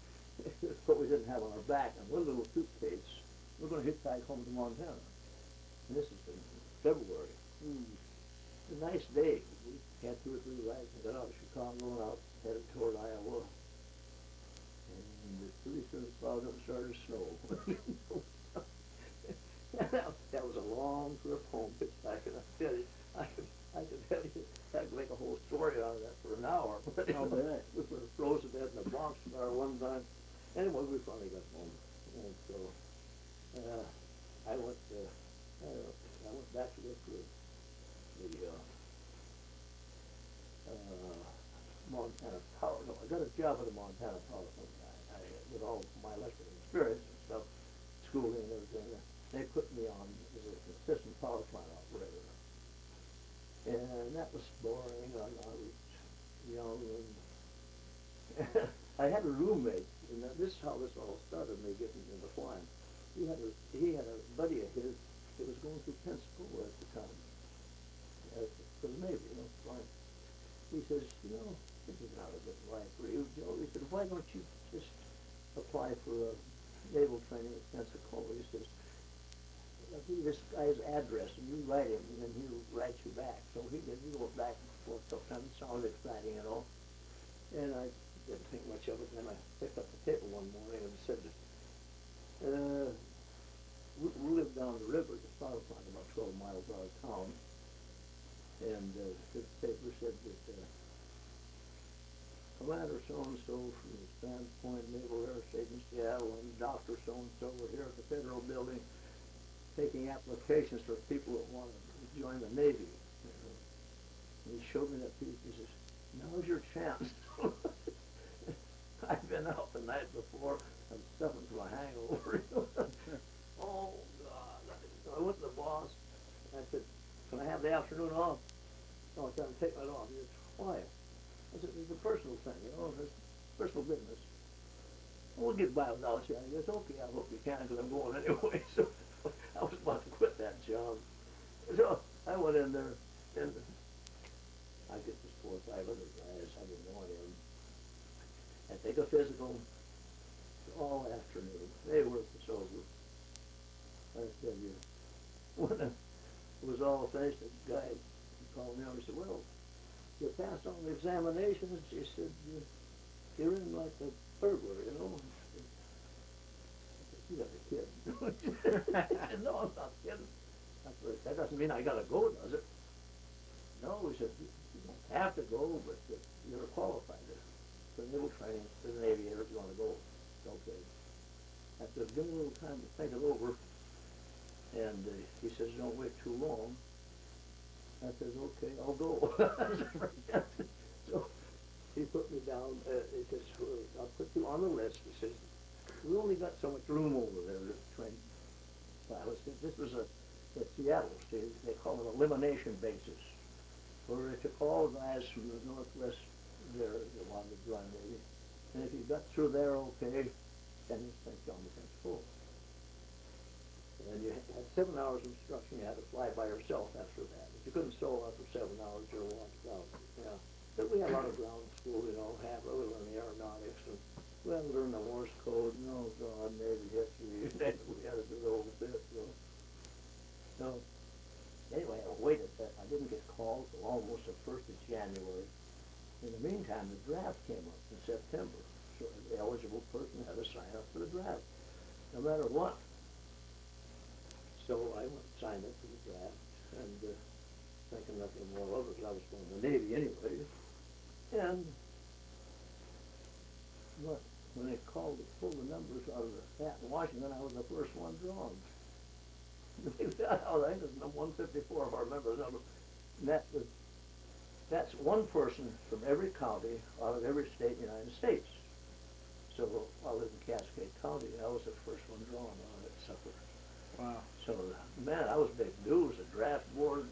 Speaker 1: what we didn't have on our back, and one little suitcase. We're going to hitchhike home to Montana. And this is in February. It's a nice day. We had 2 or 3 rides and got out of Chicago and out headed toward Iowa. And pretty soon it plowed up and started to snow. That was a long trip home hitchhiking. I tell you, I could tell you, I could make a whole story out of that for an hour. But
Speaker 2: I'll bet.
Speaker 1: We were frozen to death in a box car one time. Anyway, we finally got home. And so I went back to work for the Montana Power. No, I got a job at the Montana Power Company. With all my electrical experience and stuff, schooling and everything, they put me on as an assistant power plant operator. And that was boring. I was young, and I had a roommate, and this is how this all started, me getting into flying. He had a buddy of his that was going through Pensacola at the time, for the Navy, you know, flying. He says, you know, this is not a good life for you, Joe. He said, why don't you just apply for naval training at Pensacola? He says, this guy's address, and you write him, and then he'll write you back. So he did. He wrote back and forth. Sometimes it sounded exciting, you know. And I didn't think much of it. And then I picked up the paper one morning and said, we lived down the river, the power plant, about 12 miles out of town. And the paper said that Commander so-and-so from the Sands Point Naval Air Station, Seattle, and Dr. so-and-so were here at the Federal Building taking applications for people that want to join the Navy. And he showed me that piece. He says, now's your chance. I've been out the night before. I'm suffering from a hangover. Oh, God. So I went to the boss, and I said, can I have the afternoon off? No, I can't take it off. He said, why? I said, it's a personal thing, you know, it's personal business. Well, we'll get by without you. I guess, okay, I hope you can, because I'm going anyway. So I was about to quit that job. So I went in there, and I get this 4 or 5 other guys. I didn't know him. I take a physical all afternoon. They worked us over. I tell you, when it was all finished, the guy called me over and said, well, you passed on the examinations. He said, you're in like a burglar, you know. You got a kid. I said, no, I'm not kidding. I said, that doesn't mean I got to go, does it? No, he said, you don't have to go, but you're qualified for naval training for the Navy if you want to go. Okay. I said, give me a little time to think it over. And he says, don't wait too long. I says, okay, I'll go. So he put me down, he says, I'll put you on the list. He says, we only got so much room over there to train pilots. This was at Seattle, see, they call it elimination basis, where they took all guys from the Northwest there that wanted to join Navy. And if you got through there okay, then you sent you on the defense full. And you had 7 hours of instruction. You had to fly by yourself after that. If you couldn't solo after 7 hours, you were launched out. Yeah. But we had a lot of ground school, we learned the aeronautics, and we had to learn the Morse code, and oh God, Navy history. We had to do the whole bit, So, anyway, I waited. I didn't get called till almost the 1st of January. In the meantime, the draft came up in September. So the eligible person had to sign up for the draft, no matter what. So I went and signed up for the draft, and thinking nothing more of it, 'cause I was going to the Navy anyway. And but when they called to pull the numbers out of the hat in Washington, I was the first one drawn. I think it was number 154, if I remember the number. And that's one person from every county out of every state in the United States. So I lived in Cascade County, and I was the first one drawn on it, supper.
Speaker 2: Wow.
Speaker 1: So, man, I was big news. The draft board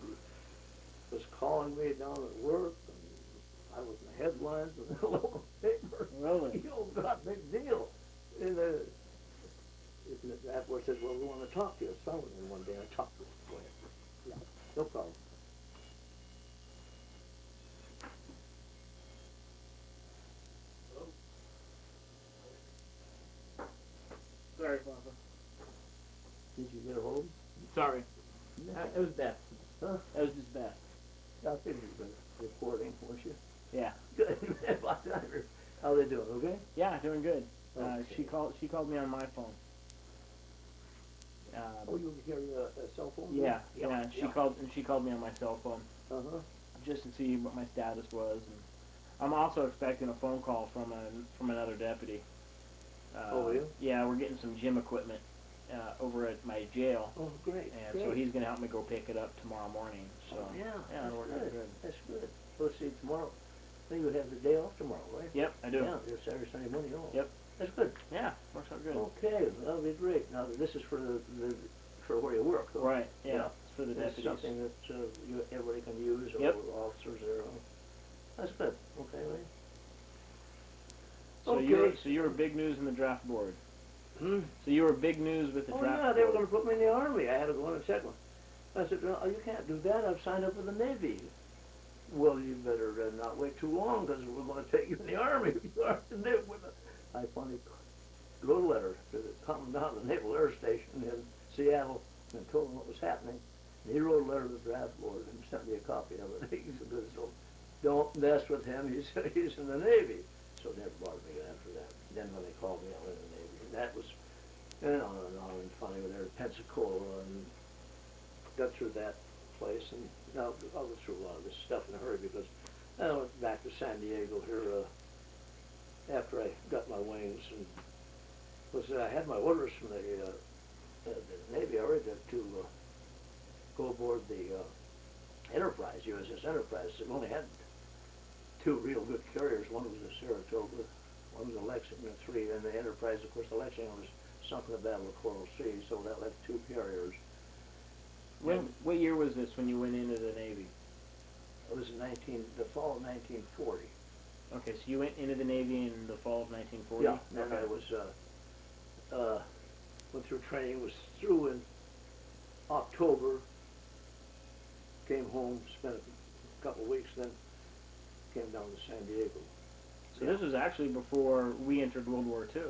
Speaker 1: was calling me down at work, and I was in the headlines of the local paper.
Speaker 2: Really?
Speaker 1: Oh, God, big deal. And the draft board said, well, we want to talk to you. So I went in one day and I talked to him. Go ahead. Yeah, no problem.
Speaker 2: Sorry, Papa.
Speaker 1: Did you get a hold?
Speaker 2: Sorry.
Speaker 1: Yeah.
Speaker 2: It was Beth.
Speaker 1: Huh?
Speaker 2: That was just Beth.
Speaker 1: I figured you were reporting, weren't you?
Speaker 2: Yeah.
Speaker 1: Good. How they doing? Okay.
Speaker 2: Yeah, doing good.
Speaker 1: Okay.
Speaker 2: She called me on my phone.
Speaker 1: Oh, you hear a cell phone?
Speaker 2: Yeah. She called me on my cell phone.
Speaker 1: Uh-huh.
Speaker 2: Just to see what my status was, and I'm also expecting a phone call from another deputy.
Speaker 1: Oh, yeah?
Speaker 2: Yeah, we're getting some gym equipment over at my jail.
Speaker 1: Oh, great.
Speaker 2: And
Speaker 1: great.
Speaker 2: so he's going to help me go pick it up tomorrow morning. So
Speaker 1: Oh, yeah.
Speaker 2: yeah,
Speaker 1: That's
Speaker 2: we're
Speaker 1: good. That's good. So let's see, tomorrow. I think you have the day off tomorrow, right?
Speaker 2: Yep, I do.
Speaker 1: Yeah, your Saturday, Sunday, Monday off.
Speaker 2: Yep.
Speaker 1: That's good.
Speaker 2: Yeah, works out good.
Speaker 1: Okay, that'll be great. Now, this is for for where you work, though.
Speaker 2: Right. Yeah.
Speaker 1: Yeah.
Speaker 2: It's for the
Speaker 1: It's
Speaker 2: deputies.
Speaker 1: something that everybody can use, or
Speaker 2: Yep.
Speaker 1: officers there. That's good. Okay, right?
Speaker 2: So
Speaker 1: Okay.
Speaker 2: you were big news in the draft board.
Speaker 1: Hmm?
Speaker 2: So you were big news with the
Speaker 1: Oh,
Speaker 2: draft
Speaker 1: yeah, they were
Speaker 2: board.
Speaker 1: going to put me in the Army. I had to go in and check them. I said, no, you can't do that. I've signed up for the Navy. Well, you better not wait too long, because we're going to take you in the Army. You are to live with it. I finally wrote a letter to the commandant down at the Naval Air Station in Seattle and told him what was happening. And he wrote a letter to the draft board and sent me a copy of it. He said, so don't mess with him. He's in the Navy. So it never bothered me after that. Then when they called me, I went in the Navy. And that was, and finally we were there in Pensacola and got through that place. And now I'll go through a lot of this stuff in a hurry, because I went back to San Diego here after I got my wings, and I had my orders from the Navy already to go aboard the Enterprise, USS Enterprise. It only had two real good carriers. One was the Saratoga, one was the Lexington III, and the Enterprise, of course, the Lexington was sunk in the Battle of Coral Sea, so that left two carriers.
Speaker 2: What year was this when you went into the Navy?
Speaker 1: It was the fall of 1940.
Speaker 2: Okay, so you went into the Navy in the fall of 1940?
Speaker 1: Yeah, and
Speaker 2: okay.
Speaker 1: I was, went through training, was through in October, came home, spent a couple of weeks, then came down to San Diego.
Speaker 2: So this was actually before we entered World War II.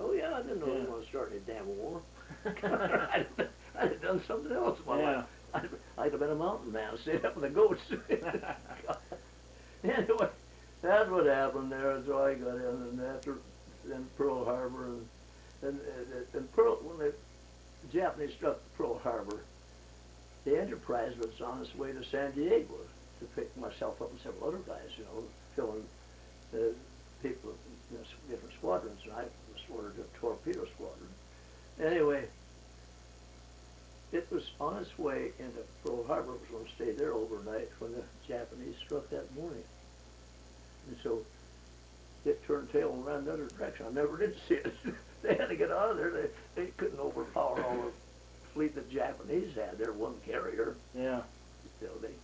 Speaker 1: Oh yeah, I didn't know we were going to start any damn war. I'd have done something else in my life. I'd have been a mountain man, stayed up with the goats. Anyway, that's what happened there. So I got in, and after then Pearl Harbor, and Pearl, when the Japanese struck Pearl Harbor, the Enterprise was on its way to San Diego to pick myself up and several other guys, filling people in different squadrons. And I was ordered to a torpedo squadron. Anyway, it was on its way into Pearl Harbor. It was going to stay there overnight when the Japanese struck that morning. And so it turned tail and ran the other direction. I never did see it. They had to get out of there. They couldn't overpower all the fleet the Japanese had. Their one carrier.
Speaker 2: Yeah.
Speaker 1: So they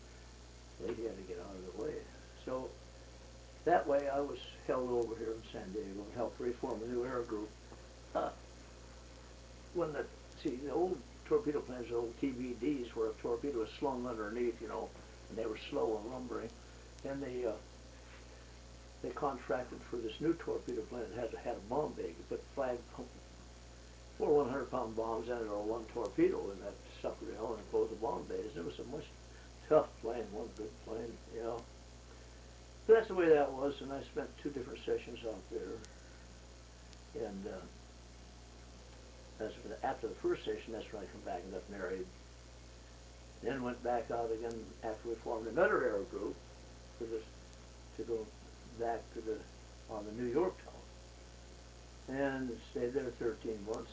Speaker 1: had to get out of the way. So that way I was held over here in San Diego and helped reform a new air group. The old torpedo planes, the old TBDs, where a torpedo was slung underneath, and they were slow and lumbering. Then they contracted for this new torpedo plane that had a bomb bay. You put 4 100-pound bombs in it or one torpedo in that sucker, and close the bomb bays. It was a much tough plane, one good plane, So that's the way that was, and I spent 2 different sessions out there. And after the first session, that's when I come back and got married. Then went back out again after we formed another air group to go back on the New York town. And stayed there 13 months.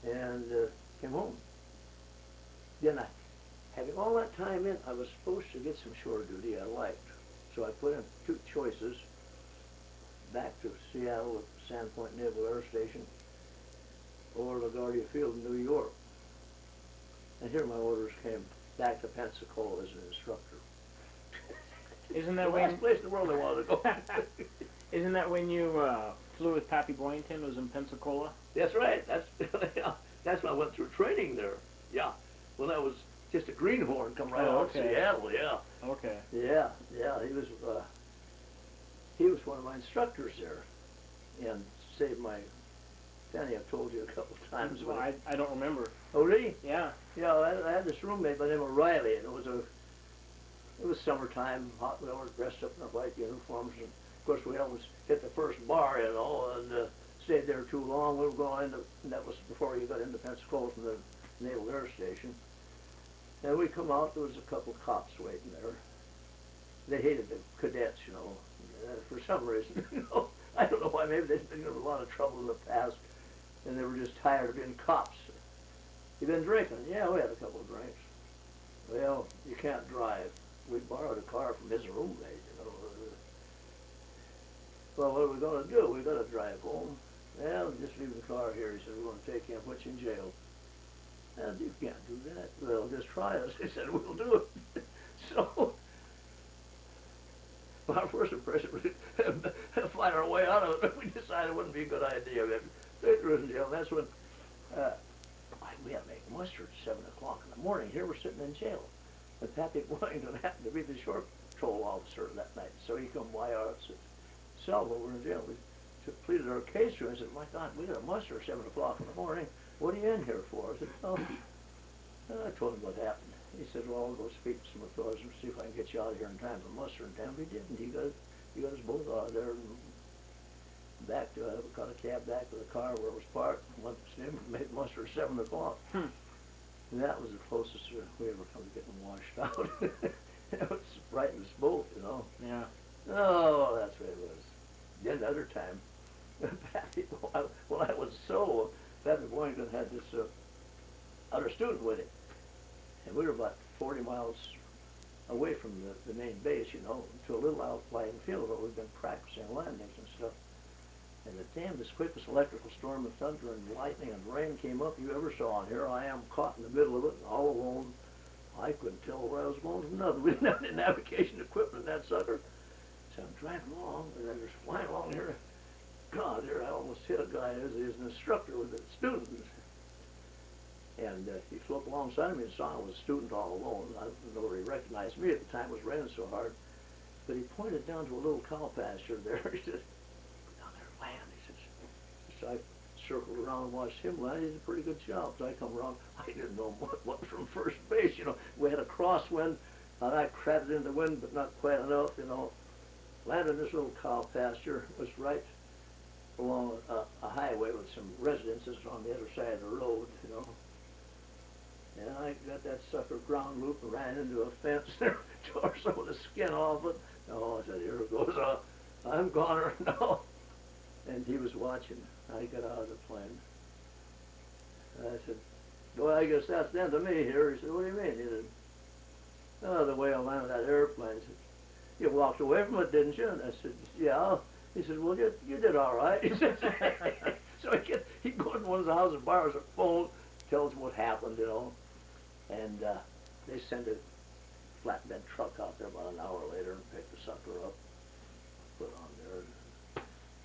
Speaker 1: And came home. Then having all that time in, I was supposed to get some shore duty I liked. So I put in 2 choices, back to Seattle at Sandpoint Naval Air Station, or LaGuardia Field in New York. And here my orders came back to Pensacola as an instructor.
Speaker 2: Isn't that
Speaker 1: the
Speaker 2: when...
Speaker 1: last place in the world I wanted to go.
Speaker 2: Isn't that when you flew with Pappy Boyington, was in Pensacola?
Speaker 1: That's right. That's when I went through training there. Yeah. When I was just a greenhorn, come right out of Seattle. Yeah.
Speaker 2: Okay.
Speaker 1: Yeah. He was one of my instructors there, and saved my penny. I've told you a couple of times.
Speaker 2: Well, I don't remember.
Speaker 1: Oh, really?
Speaker 2: Yeah.
Speaker 1: Yeah. I had this roommate by the name of Riley, and it was summertime. Hot. We were dressed up in our white uniforms, and of course we always hit the first bar, and stayed there too long. We were going into, and that was before you got into Pensacola from the Naval Air Station. And we come out, there was a couple of cops waiting there. They hated the cadets, for some reason. I don't know why, maybe they'd been in a lot of trouble in the past, and they were just tired of being cops. You been drinking? Yeah, we had a couple of drinks. Well, you can't drive. We borrowed a car from his roommate, Well, what are we going to do? We got to drive home. Well, just leave the car here. He said, we're going to take you and put you in jail. And you can't do that. Well, just try us. He said, we'll do it. So, our first impression was to find our way out of it. We decided it wouldn't be a good idea. They threw us in jail. That's when we had to make muster at 7 o'clock in the morning. Here we're sitting in jail. And Pappy Boyington happened to be the shore patrol officer that night. So he come by our cell while we're in jail. We pleaded our case to him. I said, my God, we got a muster at 7 o'clock in the morning. What are you in here for? I said, I told him what happened. He said, well, I'll go speak to some authorities and see if I can get you out of here in time for muster. And damn, he didn't. He got us both out of there and back to, got a cab back to the car where it was parked, went to him and made muster at 7 o'clock. And that was the closest we ever come to getting washed out. It was frightened us both,
Speaker 2: Yeah.
Speaker 1: Oh, that's what it was. Then another time, I was so, Pappy Boyington had this other student with him. And we were about 40 miles away from the main base, to a little outlying field where we've been practicing landings and stuff. And the damnedest quickest electrical storm of thunder and lightning and rain came up you ever saw. And here I am caught in the middle of it, all alone. I couldn't tell where I was going from nothing. We didn't have any navigation equipment in that sucker. So I'm driving along, and I'm just flying along here. God, here I almost hit a guy as an instructor with a student. And he flew up alongside of me and saw I was a student all alone. I don't know where he recognized me at the time. It was raining so hard. But he pointed down to a little cow pasture there. He said, down there, land. He says, so I circled around and watched him land. He did a pretty good job. So I come around. I didn't know what from first base. We had a crosswind, and I crowded in the wind, but not quite enough, Landed in this little cow pasture. It was right along a highway with some residences on the other side of the road, And I got that sucker ground loop and ran into a fence there, tore some of the skin off it. Oh, I said, here it goes. I'm goner now. And he was watching. I got out of the plane. And I said, Well, I guess that's the end of me here. He said, what do you mean? He said, oh, the way I landed that airplane. He said, you walked away from it, didn't you? And I said, yeah. He said, well, you did all right. He said, so he'd go into one of the houses, borrows a phone, tells him what happened, you know. And they send a flatbed truck out there about an hour later and pick the sucker up, put on there.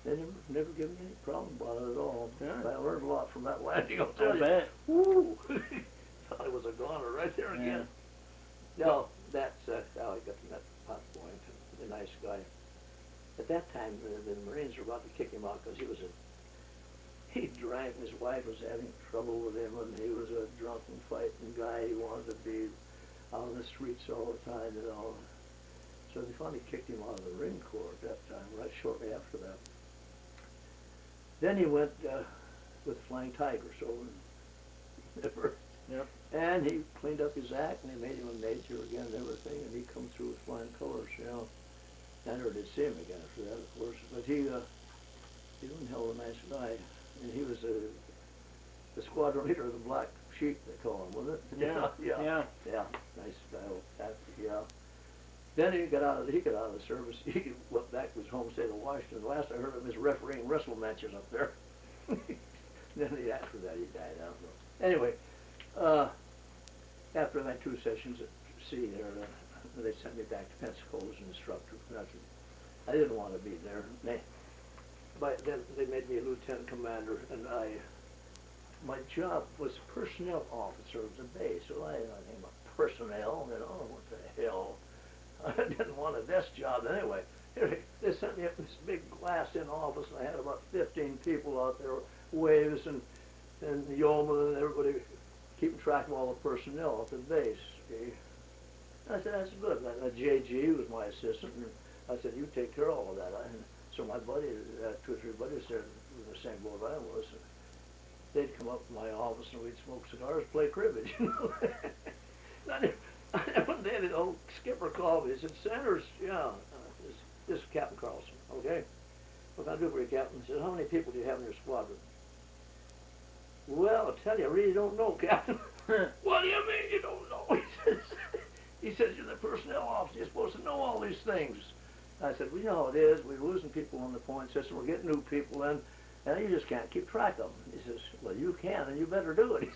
Speaker 1: They never gave me any problem about it at all.
Speaker 2: Yeah.
Speaker 1: I learned a lot from that landing, I'll tell
Speaker 2: I
Speaker 1: you.
Speaker 2: bet.
Speaker 1: Woo! Thought I was a goner right there again.
Speaker 2: Yeah.
Speaker 1: No, that's how I got to that pot point. The nice guy. At that time, the Marines were about to kick him out because he drank. His wife was having trouble with him, and he was a drunken, fighting guy. He wanted to be out on the streets all the time, you know. So they finally kicked him out of the Marine Corps at that time, right shortly after that. Then he went with Flying Tigers over.
Speaker 2: Yep.
Speaker 1: And he cleaned up his act, and they made him a major again and everything, and he come through with flying colors, you know. I never did see him again after that, of course, but he was a hell of a nice guy, and he was the squadron leader of the Black Sheep, they call him, wasn't it?
Speaker 2: Yeah.
Speaker 1: Yeah, nice guy, yeah. Then he got out of the service. He went back to his home state of Washington. The last I heard of him was refereeing wrestle matches up there. Then after that he died out. Anyway, after I had 2 sessions at sea there, they sent me back to Pensacola as an instructor. I didn't want to be there. But then they made me a lieutenant commander, and my job was personnel officer of the base. So I named a personnel, and what the hell? I didn't want a desk job anyway. They sent me up in this big glass-in office, and I had about 15 people out there, waves and yeomen and everybody keeping track of all the personnel at the base. Okay? I said, that's good. JG was my assistant, and I said, you take care of all of that. So my buddy, 2 or 3 buddies there in the same boat I was, they'd come up to my office and we'd smoke cigars, play cribbage. One day the old skipper called me. He said, Sanders, this is Captain Carlson, okay? What can I do for you, Captain? He said, how many people do you have in your squadron? Well, I'll tell you, I really don't know, Captain. What do you mean you don't know? He says, you're the personnel officer. You're supposed to know all these things. I said, well, you know how it is. We're losing people on the point system. We're getting new people in, and you just can't keep track of them. He says, well, you can, and you better do it.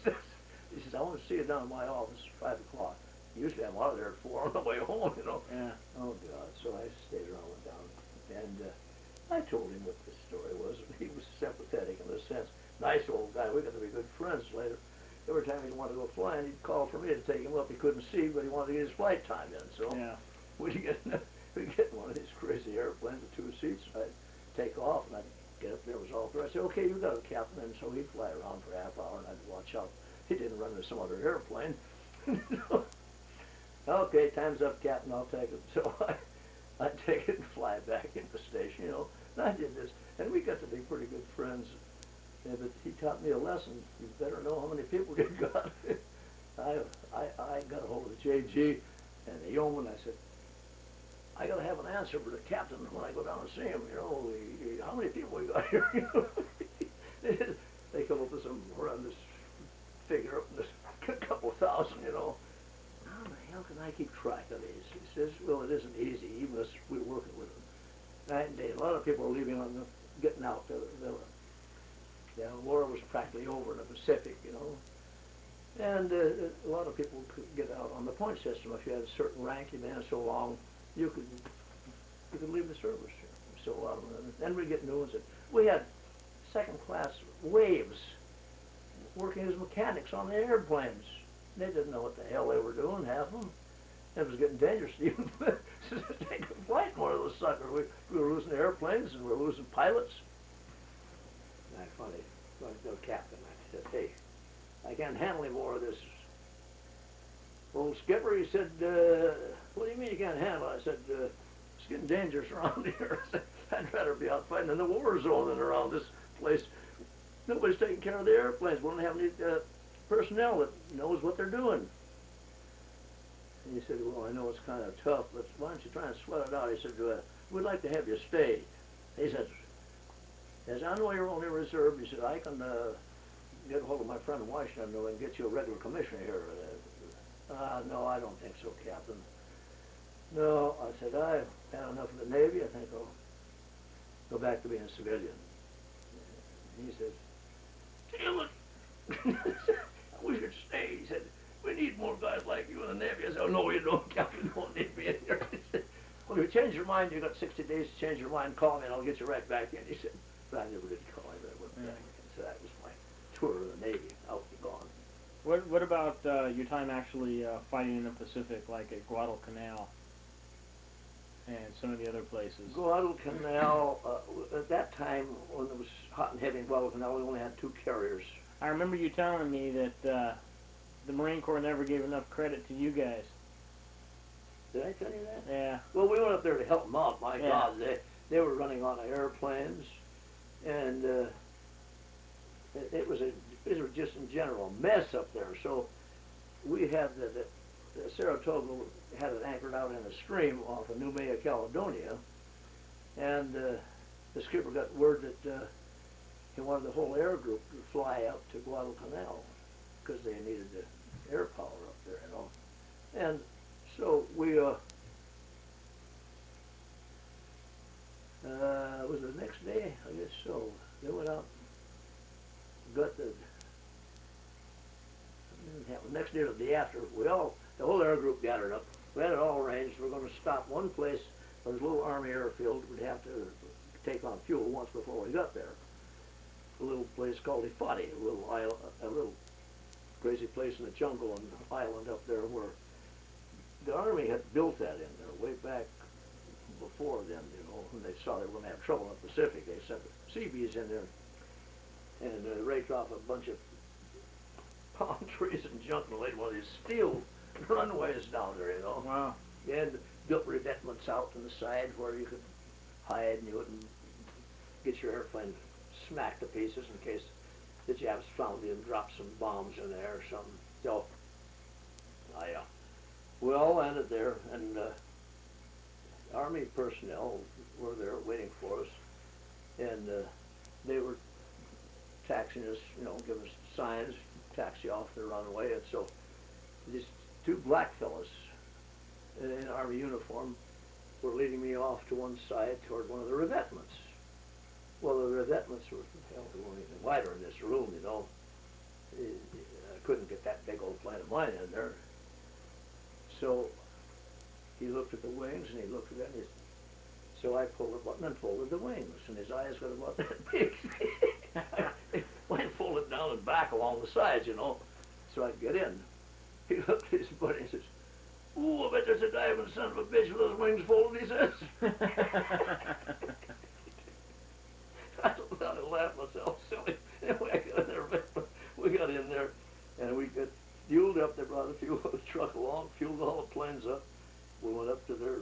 Speaker 1: He says, I want to see you down in my office at 5 o'clock. Usually I'm out of there at 4 on the way home, you know.
Speaker 2: Yeah.
Speaker 1: Oh, God. So I stayed around and down. And I told him what the story was. He was sympathetic in a sense. Nice old guy. We got to be good friends later. Every time he wanted to go flying, he'd call for me to take him up. He couldn't see, but he wanted to get his flight time in. So we'd get one of these crazy airplanes with 2 seats. I'd take off, and I'd get up there. It was all through. I'd say, okay, you got it, Captain. And so he'd fly around for a half hour, and I'd watch out. He didn't run into some other airplane. Okay, time's up, Captain. I'll take it. So I'd take it and fly back into the station, you know. And I did this, and we got to be pretty good friends. Yeah, but he taught me a lesson. You better know how many people you got. I got a hold of the JG and the yeoman. I said, I got to have an answer for the captain when I go down and see him. You know, how many people we got here? You know? They come up with some horrendous figure up in this couple thousand, you know. How the hell can I keep track of these? He says, well, it isn't easy, even as we're working with them. Night and day. A lot of people are leaving on getting out. The war was practically over in the Pacific, you know. And a lot of people could get out on the point system. If you had a certain rank, you'd been in so long, you could leave the service. So a lot of them. Then we get new ones. We had second-class waves working as mechanics on the airplanes. They didn't know what the hell they were doing, half of them. It was getting dangerous to even take a flight in one of those suckers. We were losing airplanes and we were losing pilots. And I finally went to the captain. I said, hey, I can't handle any more of this. Old skipper, he said, what do you mean you can't handle it? I said, it's getting dangerous around here. I said, I'd rather be out fighting in the war zone than around this place. Nobody's taking care of the airplanes. We don't have any personnel that knows what they're doing. And he said, well, I know it's kind of tough, but why don't you try and sweat it out? He said, we'd like to have you stay. He said, I know you're only reserve. He said, I can get a hold of my friend in Washington and get you a regular commissioner here. No, I don't think so, Captain. No, I said, I've had enough of the Navy. I think I'll go back to being a civilian. And he says, damn it. I wish you'd stay. He said, we need more guys like you in the Navy. I said, oh, no, you don't, Captain. You don't need me in here. He said, well, if you change your mind, you got 60 days to change your mind. Call me and I'll get you right back in. He said, but I never did call him. I went back. So that was my tour of the Navy. Out and gone.
Speaker 2: What about your time actually fighting in the Pacific, like at Guadalcanal and some of the other places?
Speaker 1: Guadalcanal, at that time, when it was hot and heavy in Guadalcanal, we only had 2 carriers.
Speaker 2: I remember you telling me that the Marine Corps never gave enough credit to you guys.
Speaker 1: Did I tell you that?
Speaker 2: Yeah.
Speaker 1: Well, we went up there to help them out. My God, they were running on airplanes, and it was just in general a mess up there. So we had the Saratoga had it anchored out in a stream off of Noumea, Caledonia, and the skipper got word that he wanted the whole air group to fly out to Guadalcanal because they needed the air power up there, you know. And so we it was the next day, I guess so. They went out, got the next day or the day after. The whole air group gathered up. We had it all arranged. We were going to stop one place on this little Army airfield. We'd have to take on fuel once before we got there. A little place called Ifati, a little crazy place in the jungle and island up there where the Army had built that in there way back before then, you know, when they saw they were going to have trouble in the Pacific. They sent the Seabees in there and raked off a bunch of palm trees and junk and laid one of these steel runways down there, you know.
Speaker 2: Wow.
Speaker 1: And built revetments out on the side where you could hide and you wouldn't get your airplane smacked to pieces in case the Japs found you and dropped some bombs in there or something. So, we all landed there, and Army personnel were there waiting for us, and they were taxiing us, you know, giving us signs, taxi off the runway, and so these 2 black fellas in Army uniform were leading me off to one side toward one of the revetments. Well, the revetments were, hell, they weren't even wider in this room, you know. I couldn't get that big old plane of mine in there. So he looked at the wings and he looked at it. So I pulled a button and folded the wings, and his eyes got about that big. Mine folded down and back along the sides, you know, so I could get in. He looked at his buddy and says, "Ooh, I bet there's a diving son of a bitch with those wings folded," he says. I laughed myself silly. Anyway, we got in there, and we got fueled up. They brought a fuel truck along, fueled all the planes up. We went up to their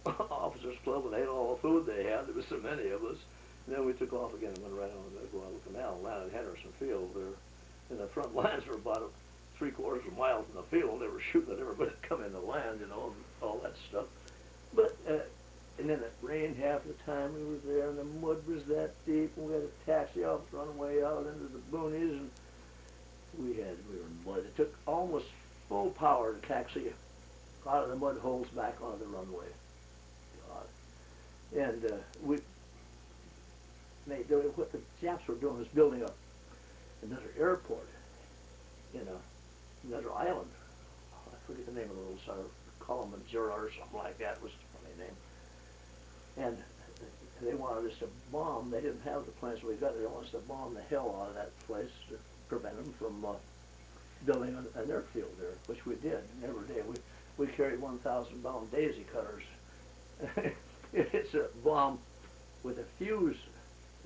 Speaker 1: officers' club and ate all the food they had. There was so many of us. And then we took off again and went right on the Guadalcanal, landed at Henderson Field there. And the front lines were about 3/4 of a mile from the field. They were shooting at everybody that come in the land, you know, and all that stuff. But and then it rained half the time we were there, and the mud was that deep, and we had a taxi off the runway out into the boonies, and we were in mud. It took almost full power to taxi out of the mud holes back onto the runway. God. And what the Japs were doing was building up another airport in another island. I forget the name of the little sort of Kilimanjaro or something like that was a funny name. And they wanted us to bomb. They didn't have the plans we got. They wanted us to bomb the hell out of that place to prevent them from building an airfield there, which we did every day. We carried 1,000-pound daisy cutters. It's a bomb with a fuse,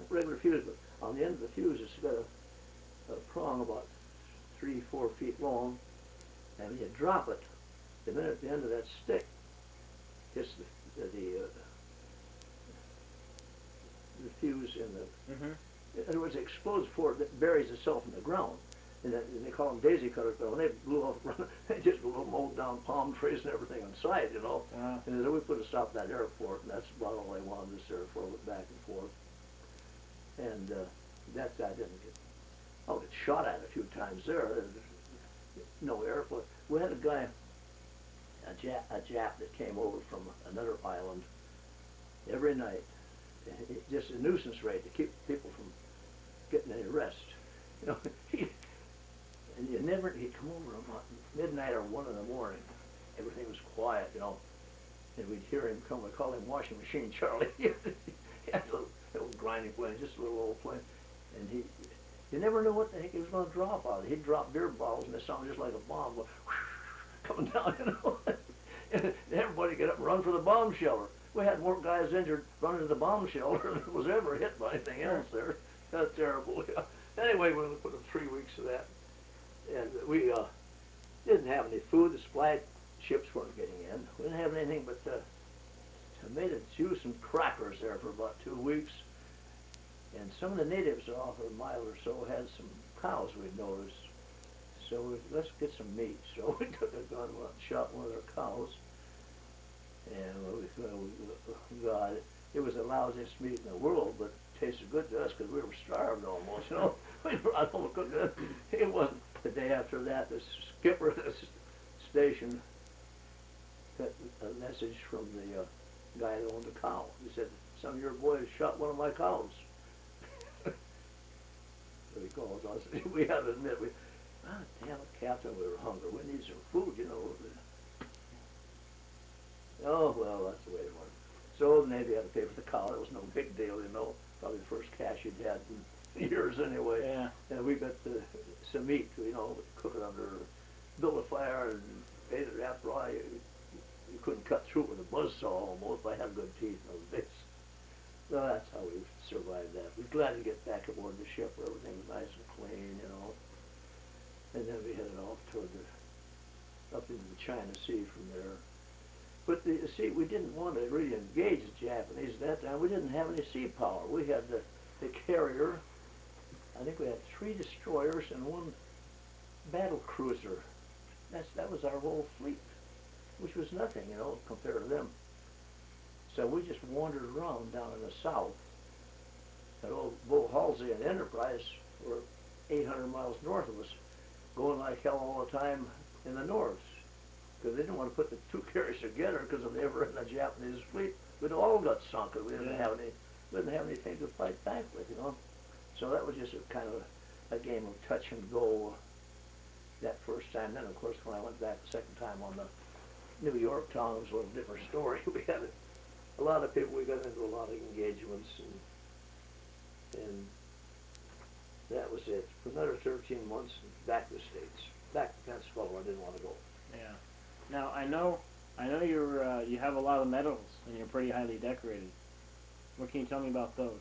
Speaker 1: a regular fuse, but on the end of the fuse it's got a prong about 3-4 feet long, and when you drop it, the minute the end of that stick hits the fuse in the, in other words, it explodes before it buries itself in the ground. And they call them daisy cutters, but when they blew off, they just mowed down palm trees and everything inside, you know. Wow. And so we put a stop at that airport, and that's about all they wanted us there for, back and forth. And that guy didn't get I'll get shot at a few times there. No airplane. We had a guy, a Jap that came over from another island every night. Just a nuisance rate to keep people from getting any rest. You know, and he'd come over about midnight or 1 in the morning. Everything was quiet, you know, and we'd hear him come. We called him Washing Machine Charlie. He had a little grinding plane, just a little old plane, and you never knew what the heck he was going to drop out of it. He'd drop beer bottles, and they sounded just like a bomb coming down, you know. And everybody get up and run for the bomb shelter. We had more guys injured running to the bomb shelter than was ever hit by anything else there. That's terrible. Yeah. Anyway, we put in 3 weeks of that, and we didn't have any food. The supply ships weren't getting in. We didn't have anything but tomato juice and crackers there for about 2 weeks. And some of the natives off a mile or so had some cows we'd noticed. So let's get some meat. So we took a gun and shot one of their cows. And God, it was the lousiest meat in the world, but it tasted good to us because we were starved almost, you know. We were out home cooking. It wasn't the day after that, the skipper of the station got a message from the guy that owned the cow. He said, "Some of your boys shot one of my cows." So he called us. We had to admit, damn it, Captain, we were hungry. We need some food, you know. Oh, well, that's the way it went. So the Navy had to pay for the cow. It was no big deal, you know. Probably the first cash you'd had in years anyway.
Speaker 2: Yeah.
Speaker 1: And we got some meat, you know, cook it under, build a fire and ate it after all. You couldn't cut through it with a buzzsaw almost. I had good teeth in those days. So that's how we survived that. We're glad to get back aboard the ship where everything was nice and clean, you know. And then we headed off toward up into the China Sea from there. But see, we didn't want to really engage the Japanese at that time. We didn't have any sea power. We had the carrier. I think we had 3 destroyers and 1 battle cruiser. That was our whole fleet, which was nothing, you know, compared to them. So we just wandered around down in the south. That old Bull Halsey and Enterprise were 800 miles north of us, going like hell all the time in the north. Because they didn't want to put the 2 carriers together, because if they ever in the Japanese fleet, we'd all got sunk. We didn't have anything to fight back with, you know. So that was just a kind of a game of touch and go that first time. Then, of course, when I went back the second time on the New York town, it was a little different story. We had a lot of people. We got into a lot of engagements, and that was it. For another 13 months, back to the States, back to Pensacola. I didn't want to go.
Speaker 2: Yeah. Now I know you have a lot of medals and you're pretty highly decorated. What can you tell me about those?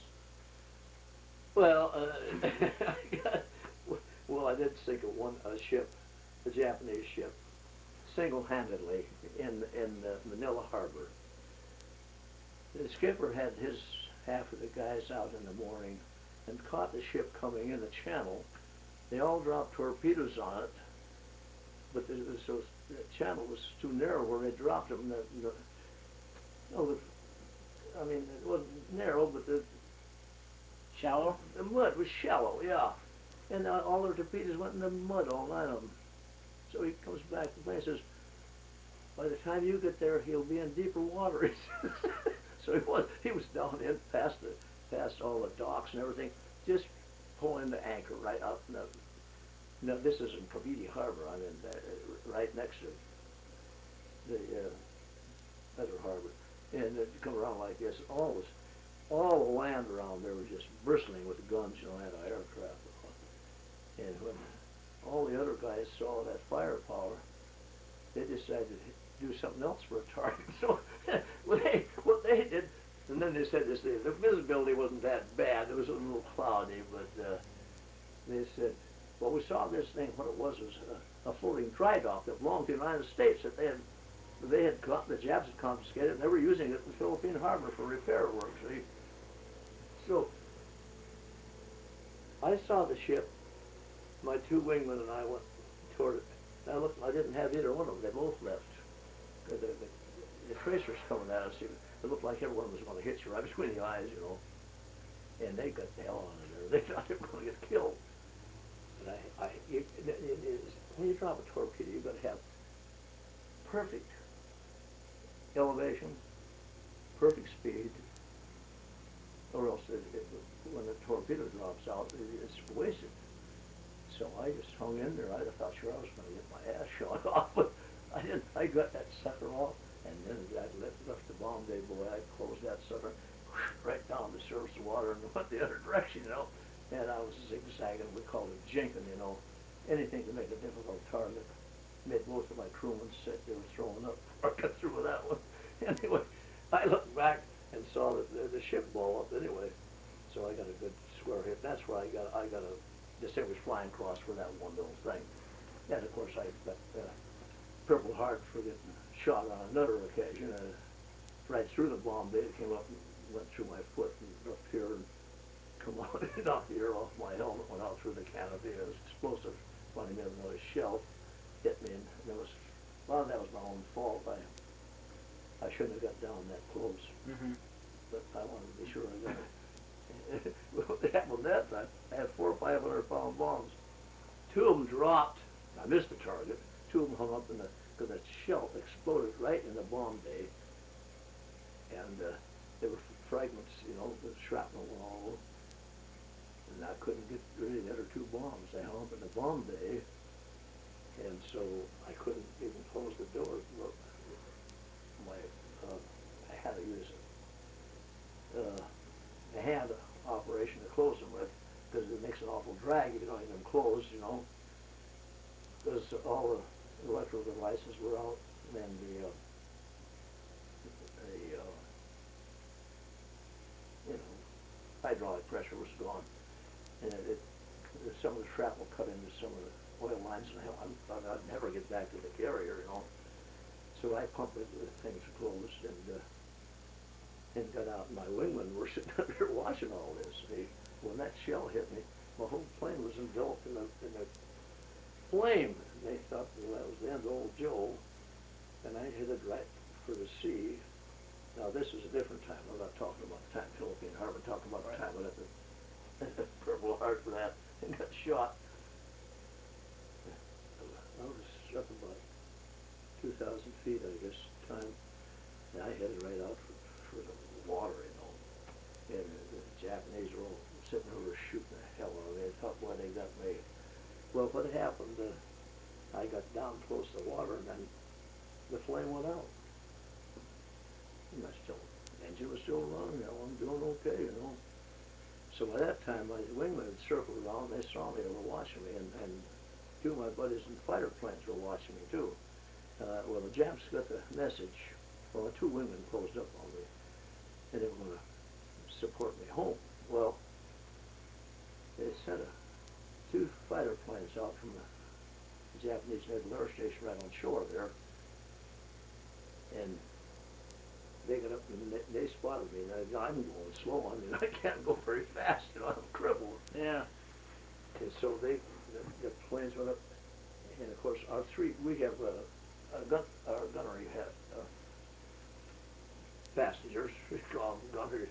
Speaker 1: Well, I did sink a ship, a Japanese ship, single-handedly in Manila Harbor. The skipper had his half of the guys out in the morning and caught the ship coming in the channel. They all dropped torpedoes on it, but the channel was too narrow where they dropped them. I mean, it wasn't narrow, but
Speaker 2: Shallow?
Speaker 1: the mud was shallow, yeah. And all their torpedoes went in the mud, all 9 of them. So he comes back to the plane and says, "By the time you get there, he'll be in deeper water." So he was down in past all the docks and everything, just pulling the anchor right up. No, this is in Cavite Harbor. I'm in right next to the other harbor, and you come around like this. All the land around there was just bristling with guns, you know, anti-aircraft. And when all the other guys saw that firepower, they decided to do something else for a target. So what they did, and then they said this: the visibility wasn't that bad. It was a little cloudy, but they said, "Well, we saw this thing. What it was a floating dry dock that belonged to the United States that the Japs had confiscated, and they were using it in Philippine Harbor for repair work." See? So I saw the ship. My 2 wingmen and I went toward it. And I looked. I didn't have either one of them. They both left. The tracers coming at us. It looked like everyone was going to hit you right between the eyes, you know. And they got the hell out of there. They thought they were going to get killed. And when you drop a torpedo, you've got to have perfect elevation, perfect speed, or else when the torpedo drops out, it's wasted. So I just hung in there. I thought sure I was going to get my ass shot off, but I didn't. I got that sucker off, and then I left the bomb bay boy. I closed that sucker right down the surface of the water and went the other direction, And I was zigzagging. We called it jinking, anything to make a difficult target. Made most of my crewmen sit. They were throwing up before I got through with that one. Anyway, I looked back and saw the ship blow up anyway. So I got a good square hit. That's where I got a distinguished flying cross for that one little thing. And of course I got Purple Heart for getting shot on another occasion. Right through the bomb bay, it came up and went through my foot and up here and come out and knocked the air off my helmet, went out through the canopy. It was explosive. Funny, never noticed shell hit me, and a lot of that was my own fault. I shouldn't have got down that close, but I wanted to be sure I got it. What happened that time, I had 400 or 500 pound bombs. 2 of them dropped. I missed the target. 2 of them hung up because that shell exploded right in the bomb bay, and there were fragments, with shrapnel and all. And I couldn't get rid of the other 2 bombs. They hung up in the bomb bay, and so I couldn't even close the door. Look, I had to use a hand operation to close them with, because it makes an awful drag if you don't even close, because all the electrical devices were out, and the hydraulic pressure was gone, and some of the shrapnel cut into some of the oil lines, and I thought I'd never get back to the carrier, So I pumped it with things closed and got out. My wingmen were sitting up there watching all this. When that shell hit me, my whole plane was enveloped in a flame. They thought that was the end of old Joe, and I headed right for the sea. Now this is a different time. I'm not talking about the time Philippine Harbor. I'm talking about the time I got the Purple Heart for that and got shot. I was up about 2,000 feet, I guess, time. And I headed right out for the water, And the Japanese were all sitting over shooting the hell out of me. They thought, boy, they got me. Well, what happened, I got down close to the water, and then the flame went out. And the engine was still running, I'm doing okay, So by that time, my wingmen had circled around, they saw me, they were watching me, and 2 of my buddies in fighter planes were watching me too. Well, the Japs got the message. Well, 2 women closed up on me, and they were going to support me home. Well, they sent 2 fighter planes out from the Japanese Naval Air Station right on shore there, and they got up and they spotted me. And I'm going slow. I can't go very fast. I'm crippled.
Speaker 2: Yeah.
Speaker 1: And so the planes went up, and of course we have our gunnery had passengers, strong gunners.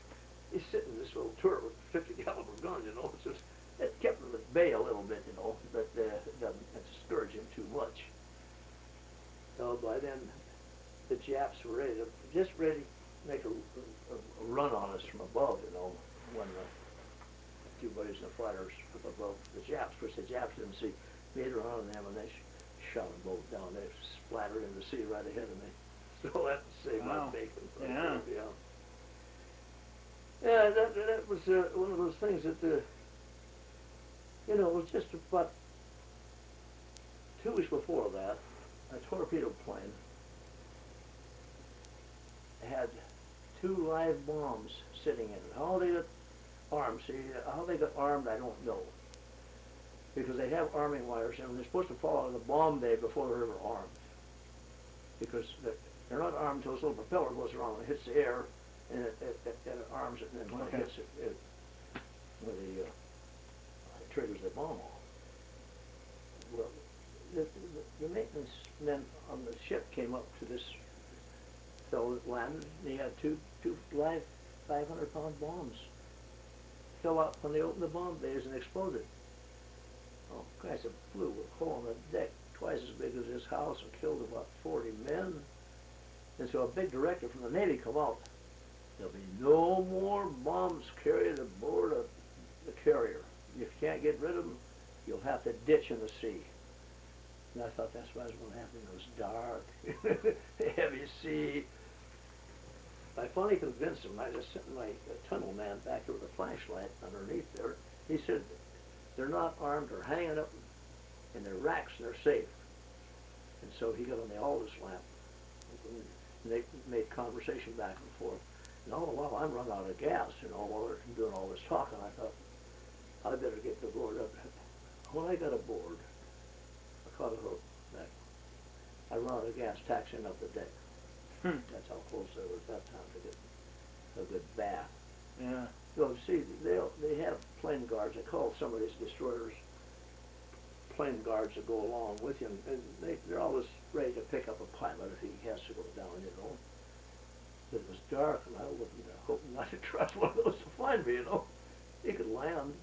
Speaker 1: He's sitting in this little turret with 50 caliber guns, It's just, it kept him at bay a little bit, but it doesn't discourage him too much. So by then, the Japs were just ready to make a run on us from above, when a few buddies in the fighters from above the Japs, which the Japs didn't see, made a run on them, and they shot them both down. They splattered in the sea right ahead of me. So that saved my bacon.
Speaker 2: Yeah.
Speaker 1: Yeah, that was one of those things that, it was just about 2 weeks before that, a torpedo plane had 2 live bombs sitting in it. How they got armed, how they got armed, I don't know. Because they have arming wires in them. They're supposed to fall out of the bomb bay before they're ever armed. Because they're not armed until this little propeller goes around and hits the air, and it arms it, and then when it hits it triggers the bomb off. Well, the maintenance men on the ship came up to this fellow that landed, and he had two live 500-pound bombs fell out when they opened the bomb bays and exploded. Well, guys that blew a hole in the deck twice as big as this house and killed about 40 men. And so a big directive from the Navy come out. There'll be no more bombs carried aboard the carrier. If you can't get rid of them, you'll have to ditch in the sea. And I thought that's what was going to happen. It was dark, heavy sea. I finally convinced him. I just sent my tunnel man back there with a flashlight underneath there. He said, they're not armed or hanging up in their racks and they're safe. And so he got on the Aldous lamp. And they made conversation back and forth. And all the while I'm running out of gas, while they're doing all this talking. I thought, I better get the board up. When I got aboard, I caught a hook back. I run out of gas taxiing up the deck. That's how close I was that time to get a good bath.
Speaker 2: Yeah.
Speaker 1: So see, they have plane guards. They call some of these destroyers plane guards that go along with you, and they're always ready to pick up a pilot if he has to go down, But it was dark, and I wasn't hoping not to trust one of those to find me, You could land,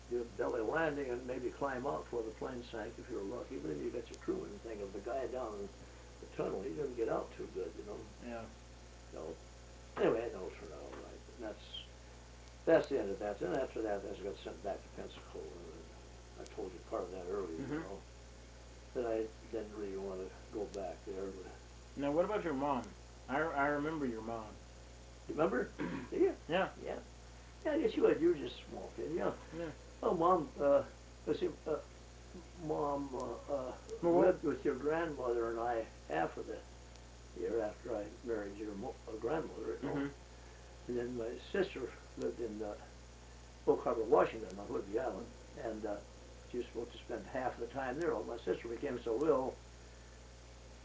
Speaker 1: do a belly landing, and maybe climb out before the plane sank if you were lucky. But then you got your crewman thing of the guy down in the tunnel. He didn't get out too good,
Speaker 2: Yeah.
Speaker 1: So anyway, it all turned out all right. And that's the end of that. Then after that, I got sent back to Pensacola. I told you part of that earlier, that I didn't really want to go back there. But
Speaker 2: Now, what about your mom? I remember your mom.
Speaker 1: you remember? Yeah.
Speaker 2: Yeah.
Speaker 1: Yeah. Yeah, I guess you were just a small kid, yeah.
Speaker 2: Yeah.
Speaker 1: Oh, Mom, let's see, Mom lived with your grandmother and I half of the year after I married your grandmother, And then my sister lived in Oak Harbor, Washington, on Whidbey Island, and she was supposed to spend half of the time there. Well, my sister became so ill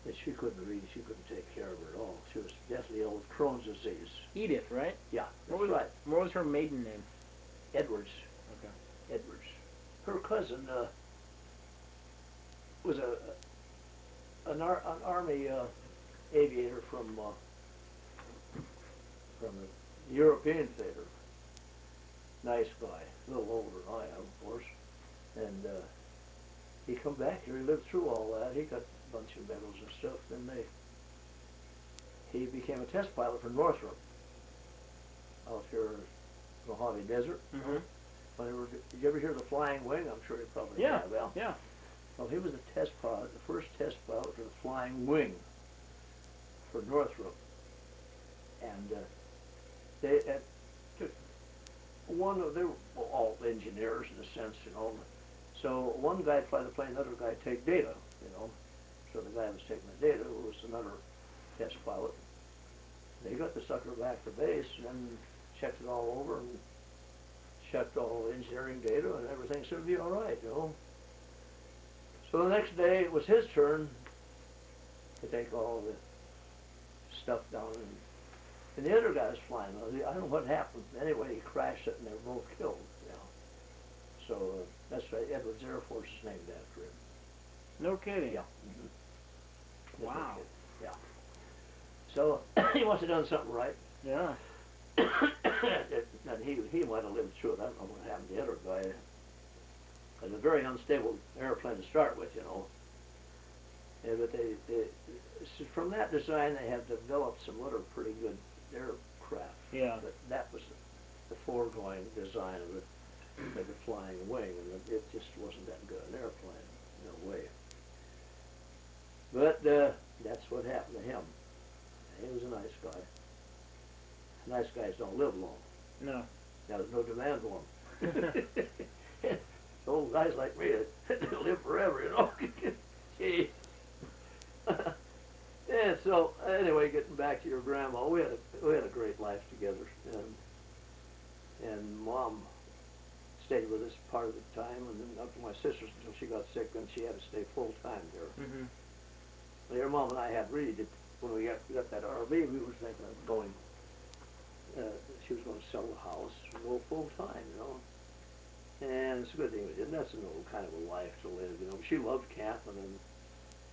Speaker 1: that she couldn't take care of her at all. She was deathly ill with Crohn's disease.
Speaker 2: Edith, right?
Speaker 1: Yeah,
Speaker 2: What
Speaker 1: that's
Speaker 2: was
Speaker 1: right.
Speaker 2: What was her maiden name?
Speaker 1: Edwards.
Speaker 2: Okay.
Speaker 1: Edwards. Her cousin was an Army aviator from the European theater. Nice guy, a little older than I am, of course. And he come back here. He lived through all that. He got a bunch of medals and stuff. Then he became a test pilot for Northrop out here in the Mojave Desert. Did you ever hear the Flying Wing? I'm sure you probably have.
Speaker 2: Yeah.
Speaker 1: Well, he was a test pilot, the first test pilot for the Flying Wing for Northrop. And they were all engineers in a sense, So one guy fly the plane, another guy take data, So the guy who was taking the data was another test pilot. They got the sucker back to base and then checked it all over and checked all the engineering data and everything seemed to be all right, So the next day it was his turn to take all the stuff down, and the other guy was flying. I don't know what happened. Anyway, he crashed it and they were both killed. So that's right. Edwards Air Force is named after him.
Speaker 2: No kidding.
Speaker 1: Yeah.
Speaker 2: Wow.
Speaker 1: Yeah. So he must have done something right.
Speaker 2: Yeah.
Speaker 1: And he might have lived through it. I don't know what happened to the other guy. It was a very unstable airplane to start with, Yeah, but so from that design, they have developed some other pretty good aircraft.
Speaker 2: Yeah.
Speaker 1: But that was the foregoing design of it, like the Flying Wing, and it just wasn't that good an airplane, no way. But that's what happened to him. He was a nice guy. Nice guys don't live long.
Speaker 2: No.
Speaker 1: Now, there's no demand for them. Old guys like me, they live forever, Gee. Yeah, so anyway, getting back to your grandma, we had a great life together, and Mom stayed with us part of the time, and then up to my sister's until she got sick, and she had to stay full time there. Well, your mom and I had really did, when we got that RV, we were thinking of going. She was going to sell the house and go full time, And it's a good thing we did. And that's an old kind of a life to live, She loved camping and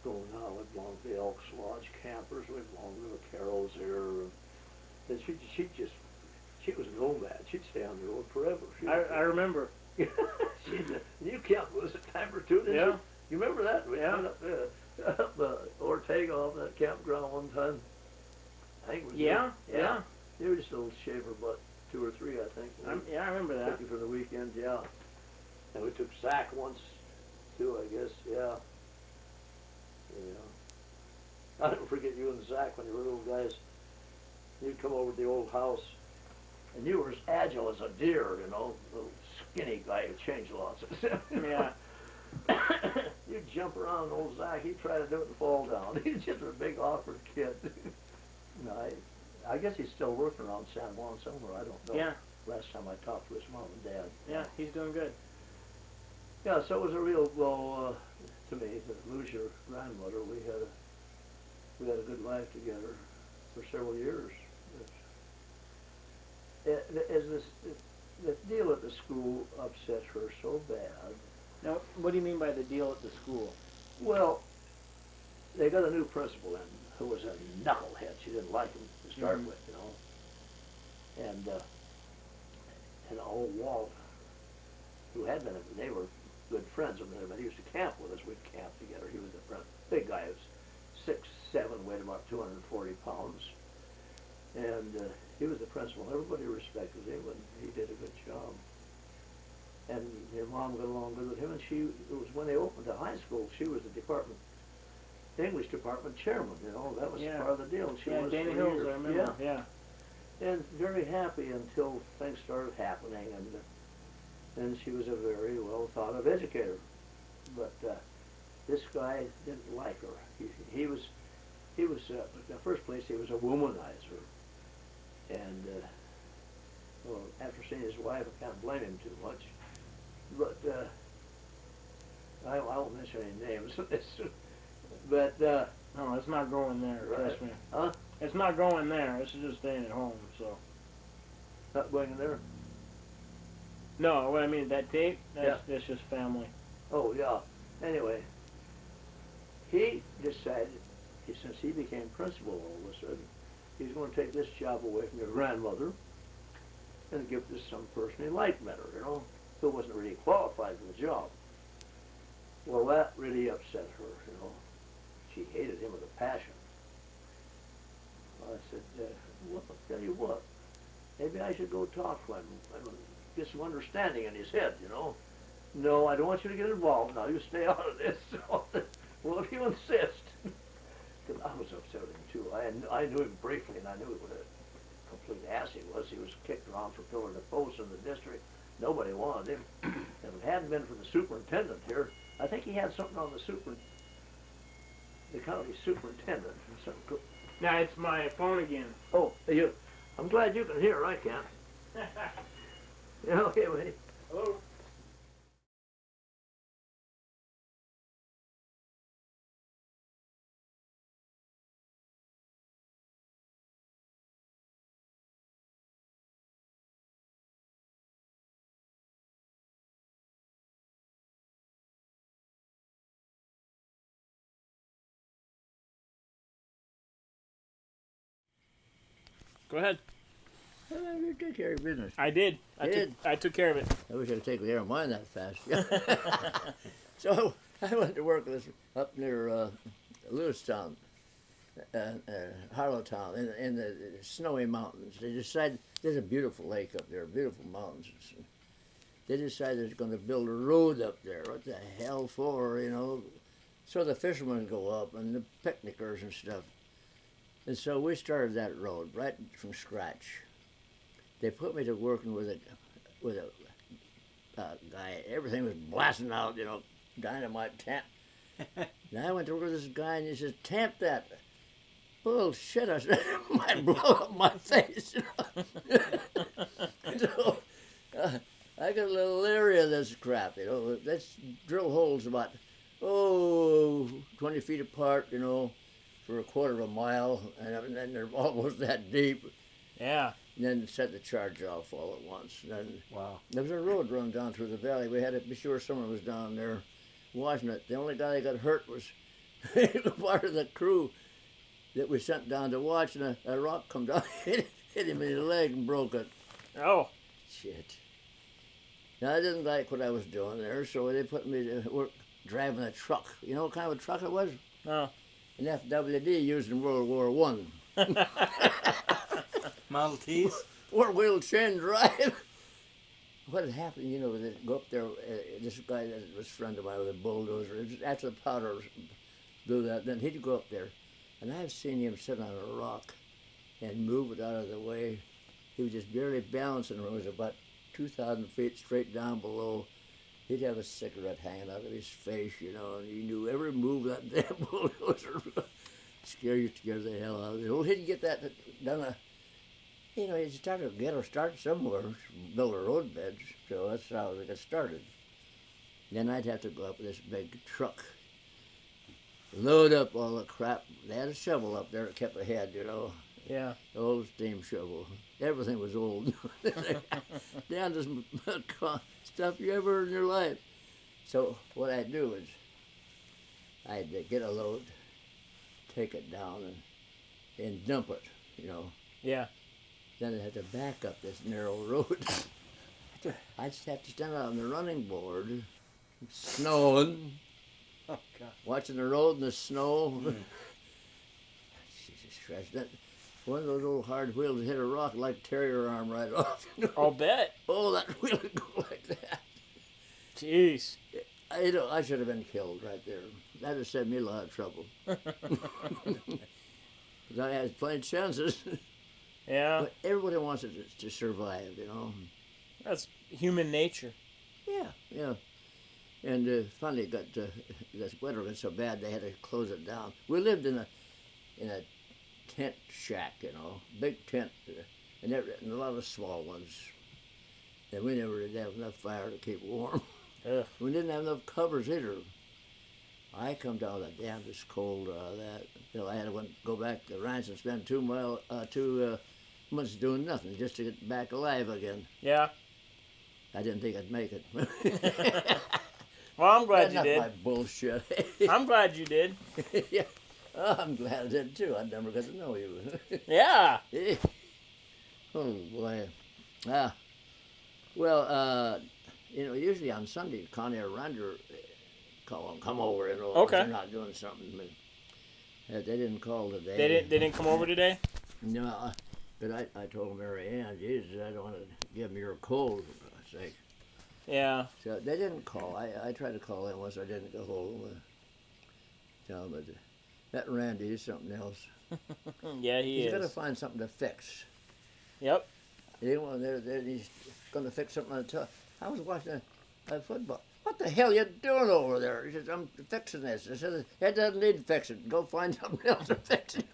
Speaker 1: going out. We belonged to the Elks Lodge campers. We belonged to the Carol's there. And she was a nomad. She'd stay on the road forever.
Speaker 2: I remember.
Speaker 1: You camped with us a time or two, didn't
Speaker 2: Yeah.
Speaker 1: you? You remember that? We
Speaker 2: Yeah.
Speaker 1: went up Ortega off that campground one time. I think it was
Speaker 2: Yeah,
Speaker 1: you.
Speaker 2: yeah.
Speaker 1: You were just a little shaver, but 2 or 3, I think.
Speaker 2: Yeah, I remember that.
Speaker 1: Took you for the weekend, yeah. And we took Zach once, too, I guess, yeah. Yeah. I'll never forget you and Zach when you were little guys. You'd come over to the old house, and you were as agile as a deer, you know, little skinny guy who changed lots of stuff.
Speaker 2: Yeah.
Speaker 1: You'd jump around old Zach, he'd try to do it and fall down. He's just a big awkward kid. No, I guess he's still working around San Juan somewhere, I don't know.
Speaker 2: Yeah.
Speaker 1: Last time I talked to his mom and dad.
Speaker 2: Yeah, he's doing good.
Speaker 1: Yeah, so it was a real blow to me to lose your grandmother. We had a good life together for several years. As the deal at the school upset her so bad.
Speaker 2: Now, what do you mean by the deal at the school?
Speaker 1: Well, they got a new principal in who was a knucklehead. She didn't like him to start with, you know. And old Walt, who had been, they were good friends of theirs, but he used to camp with us. We'd camp together. He was a big guy. He was 6'7", weighed about 240 pounds. And he was the principal. Everybody respected him, and he did a good job. And your mom got along good with him, and it was when they opened the high school, she was the English department chairman, you know. That was part of the deal. And she was
Speaker 2: Danny
Speaker 1: for
Speaker 2: Hills,
Speaker 1: years.
Speaker 2: I remember. Yeah.
Speaker 1: And very happy until things started happening, and then she was a very well thought of educator. But this guy didn't like her. He was in the first place, he was a womanizer. And well, after seeing his wife, I can't blame him too much. But I won't mention any names. But
Speaker 2: No, it's not going there, trust me.
Speaker 1: Huh?
Speaker 2: It's not going there. This is just staying at home, so.
Speaker 1: Not going in there.
Speaker 2: No, what I mean, that tape, that's just family.
Speaker 1: Oh yeah. Anyway, he decided, since he became principal all of a sudden, he's going to take this job away from your grandmother and give this some person he liked better, you know, who wasn't really qualified for the job. Well, that really upset her, you know. She hated him with a passion. I said, well, I'll tell you what, maybe I should go talk to him and get some understanding in his head, you know. No, I don't want you to get involved now. You stay out of this. Well, if you insist. Because I was upset with him, too. I knew him briefly, and I knew what a complete ass he was. He was kicked around from pillar to post in the district. Nobody wanted him. And if it hadn't been for the superintendent here, I think he had something on the county superintendent.
Speaker 2: Now, it's my phone again.
Speaker 1: Oh, I'm glad you can hear. I can't. Yeah, okay, wait.
Speaker 2: Hello? Go ahead.
Speaker 1: You take care of your business.
Speaker 2: I did. I took care of it.
Speaker 1: I wish I could take care of mine that fast. So I went to work with up near Lewistown, Harlowtown, in the snowy mountains. They decided there's a beautiful lake up there, beautiful mountains. They decided they're going to build a road up there. What the hell for, you know? So the fishermen go up and the picnickers and stuff. And so we started that road right from scratch. They put me to working with a guy. Everything was blasting out, you know, dynamite tamp. And I went to work with this guy, and he says, "Tamp that." Bullshit! I said, "Might blow up my face." You know? So I got a little area of this crap, you know. Let's drill holes about 20 feet apart, you know, for a quarter of a mile, and then they're almost that deep.
Speaker 2: Yeah.
Speaker 1: And then set the charge off all at once. And then
Speaker 2: Wow.
Speaker 1: there was a road run down through the valley. We had to be sure someone was down there watching it. The only guy that got hurt was part of the crew that we sent down to watch, and a rock come down, hit him in the leg and broke it.
Speaker 2: Oh.
Speaker 1: Shit.
Speaker 3: Now, I didn't like what I was doing there, so they put me to work driving a truck. You know what kind of a truck it was?
Speaker 2: Oh.
Speaker 3: An FWD used in World War One.
Speaker 4: Model Ts?
Speaker 3: Four-wheel chain drive. What had happened, you know, they go up there, this guy that was a friend of mine with a bulldozer, it was after the powder blew that, then he'd go up there, and I've seen him sit on a rock and move it out of the way. He was just barely balancing, and it was about 2,000 feet straight down below. He'd have a cigarette hanging out of his face, you know, and he knew every move of that damn bulldozer. Scare the hell out of you. Well, he'd get that done. You know, you start somewhere, build a road beds, so that's how it got started. Then I'd have to go up with this big truck, load up all the crap. They had a shovel up there that kept ahead, you know.
Speaker 2: Yeah.
Speaker 3: The old steam shovel. Everything was old. Down to some stuff you ever heard in your life. So what I'd do is I'd get a load, take it down, and dump it, you know.
Speaker 2: Yeah.
Speaker 3: Then I'd have to back up this narrow road. I'd just have to stand out on the running board, snowing, watching the road in the snow. Jesus Christ. That, one of those old hard wheels would hit a rock like tear your arm right off. You know?
Speaker 2: I'll bet.
Speaker 3: Oh, that wheel would go like that.
Speaker 2: Jeez.
Speaker 3: I should have been killed right there. That'd have saved me a lot of trouble. Because I had plenty of chances.
Speaker 2: Yeah.
Speaker 3: But everybody wants it to survive, you know.
Speaker 2: That's human nature.
Speaker 3: Yeah. And finally, this winter got so bad they had to close it down. We lived in a tent shack, you know, big tent, and a lot of small ones. And we never did have enough fire to keep warm.
Speaker 2: Ugh.
Speaker 3: We didn't have enough covers either. I come down the damnedest cold that. You know, I had to go back to the ranch and spend 2 months doing nothing just to get back alive again.
Speaker 2: Yeah.
Speaker 3: I didn't think I'd make it.
Speaker 2: Well, I'm glad
Speaker 3: That's
Speaker 2: you did.
Speaker 3: not my bullshit.
Speaker 2: I'm glad you did.
Speaker 3: Yeah. Oh, I'm glad I did too. I never got to know you.
Speaker 2: Yeah.
Speaker 3: Oh boy. Well, you know, usually on Sunday, Connie or Rander call them, come over, you know,
Speaker 2: Okay.
Speaker 3: if they're not doing something. But they didn't call today.
Speaker 2: They didn't come over today?
Speaker 3: No, but I told Mary Ann, Jesus, I don't want to give them your cold, for God's sake.
Speaker 2: Yeah.
Speaker 3: So they didn't call. I tried to call them once. I didn't go home. Tell them, but that Randy is something else.
Speaker 2: Yeah,
Speaker 3: He's got to find something to fix.
Speaker 2: Yep.
Speaker 3: He's going to fix something on the top. I was watching a football. What the hell you doing over there? He says, I'm fixing this. I said, it doesn't need fixing. Go find something else to fix it.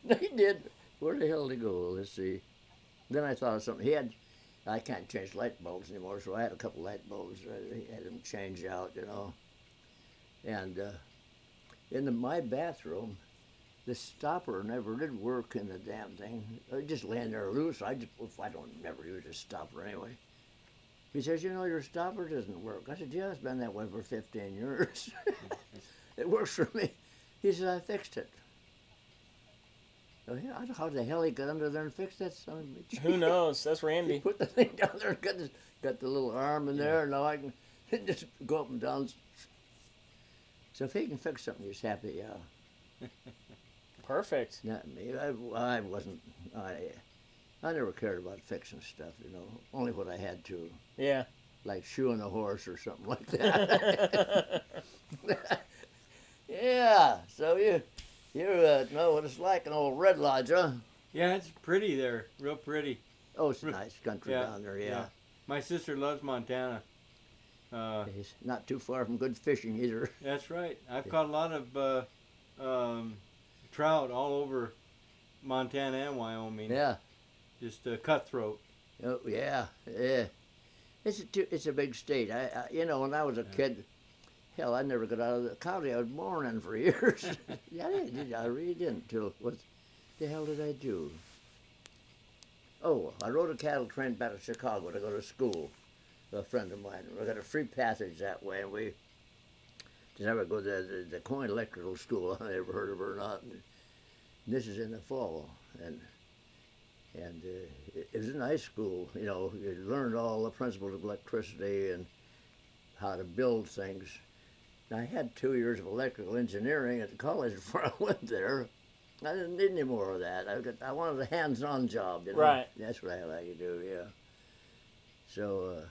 Speaker 3: No, he did. Where the hell did he go? Let's see. Then I thought of something. I can't change light bulbs anymore, so I had a couple light bulbs. I had them changed out, you know. And in my bathroom, the stopper never did work in the damn thing. It just laying there loose. I don't never use a stopper anyway. He says, you know, your stopper doesn't work. I said, yeah, it's been that way for 15 years. It works for me. He said, I fixed it. Oh, yeah, I don't know how the hell he got under there and fixed that son of a bitch.
Speaker 2: Who knows? That's
Speaker 3: He
Speaker 2: Randy.
Speaker 3: put the thing down there and got the little arm in there, and now I can just go up and down. So if he can fix something, he's happy, yeah.
Speaker 2: Perfect.
Speaker 3: Not me. I wasn't. I never cared about fixing stuff, you know. Only what I had to,
Speaker 2: Yeah.
Speaker 3: like shoeing a horse or something like that. Yeah. So you know what it's like, an old Red Lodge, huh?
Speaker 4: Yeah, it's pretty there. Real pretty.
Speaker 3: Oh, it's nice country down there, yeah.
Speaker 4: My sister loves Montana.
Speaker 3: It's not too far from good fishing either.
Speaker 4: That's right. I've caught a lot of trout all over Montana and Wyoming.
Speaker 3: Yeah.
Speaker 4: Just cutthroat.
Speaker 3: Oh, yeah. It's a big state. You know, when I was a kid, hell, I never got out of the county I was born in for years. Yeah, I really didn't till what the hell did I do? Oh, I rode a cattle train back to Chicago to go to school. A friend of mine. We got a free passage that way, and we just ever go to the Coin Electrical School. I never heard of her or not. And this is in the fall, and And it was a nice school. You know, you learned all the principles of electricity and how to build things. And I had 2 years of electrical engineering at college before I went there. I didn't need any more of that. I wanted a hands-on job, you know.
Speaker 5: Right.
Speaker 3: That's what I like to do, yeah. So,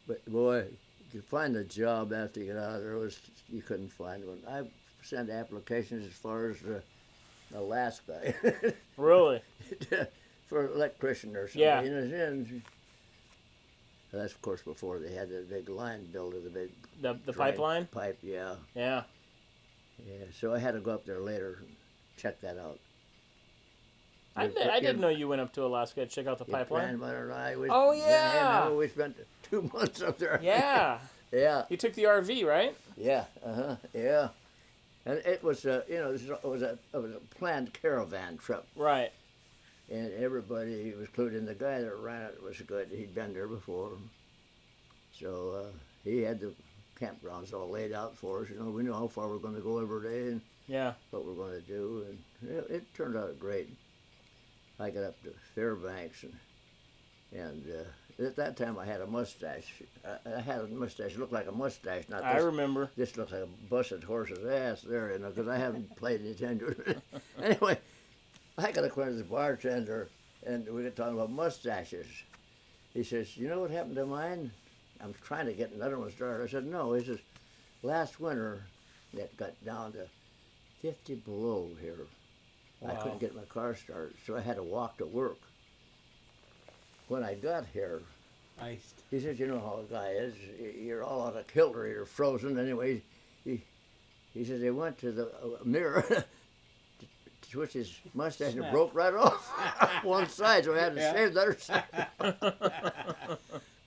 Speaker 3: but boy, to find a job after you get out of there you couldn't find one. I sent applications as far as Alaska
Speaker 5: Really?
Speaker 3: for an electrician or something.
Speaker 5: Yeah.
Speaker 3: And that's of course before they had the big line built, the big
Speaker 5: The
Speaker 3: dry
Speaker 5: pipeline?
Speaker 3: pipe, yeah.
Speaker 5: Yeah.
Speaker 3: Yeah, so I had to go up there later and check that out.
Speaker 5: I didn't know you went up to Alaska to check out the
Speaker 3: Your
Speaker 5: pipeline.
Speaker 3: grandmother and I,
Speaker 5: Oh, yeah.
Speaker 3: we spent 2 months up there.
Speaker 5: Yeah.
Speaker 3: Yeah,
Speaker 5: You took the RV, right?
Speaker 3: yeah, yeah. And it was, it was a planned caravan trip,
Speaker 5: Right.
Speaker 3: and everybody was including the guy that ran it was good. He'd been there before, so he had the campgrounds all laid out for us. You know, we knew how far we're going to go every day and
Speaker 5: Yeah.
Speaker 3: what we're going to do, and it turned out great. I got up to Fairbanks, and at that time I had a mustache. I had a mustache, looked like a mustache, not
Speaker 5: I
Speaker 3: this.
Speaker 5: remember.
Speaker 3: This looked like a busted horse's ass there, you know, because I haven't played any attention to it. Anyway, I got acquainted with the bartender, and we were talking about mustaches. He says, "You know what happened to mine? I'm trying to get another one started." I said, "No." He says, "Last winter, it got down to 50 below here. I
Speaker 5: Wow.
Speaker 3: couldn't get my car started, so I had to walk to work. When I got here,
Speaker 4: Iced.
Speaker 3: he says, you know how a guy is. You're all out of kilter. You're frozen. Anyway, he says they went to the mirror to twitch his mustache and it
Speaker 4: Snap.
Speaker 3: broke right off one side, so I had to
Speaker 4: Yeah.
Speaker 3: shave the other side.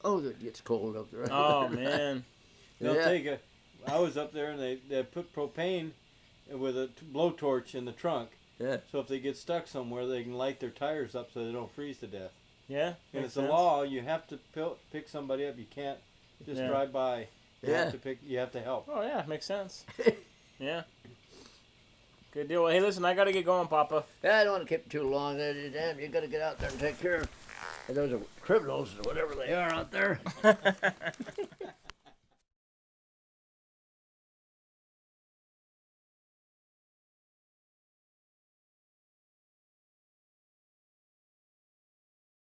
Speaker 3: Oh, it gets cold up there.
Speaker 5: Oh, man.
Speaker 4: They'll
Speaker 3: Yeah.
Speaker 4: take a. I was up there and they put propane with a blowtorch in the trunk.
Speaker 3: Yeah.
Speaker 4: So if they get stuck somewhere, they can light their tires up so they don't freeze to death.
Speaker 5: Yeah.
Speaker 4: And
Speaker 5: makes
Speaker 4: it's a
Speaker 5: sense.
Speaker 4: law. You have to pick somebody up. You can't just
Speaker 5: Yeah.
Speaker 4: drive by. You
Speaker 3: Yeah.
Speaker 4: have to pick. You have to help.
Speaker 5: Oh, yeah. Makes sense. Yeah. Good deal. Well, hey, listen, I got to get going, Papa.
Speaker 3: Yeah, I don't want to keep it too long. Damn, you got to get out there and take care of those criminals or whatever they are out there.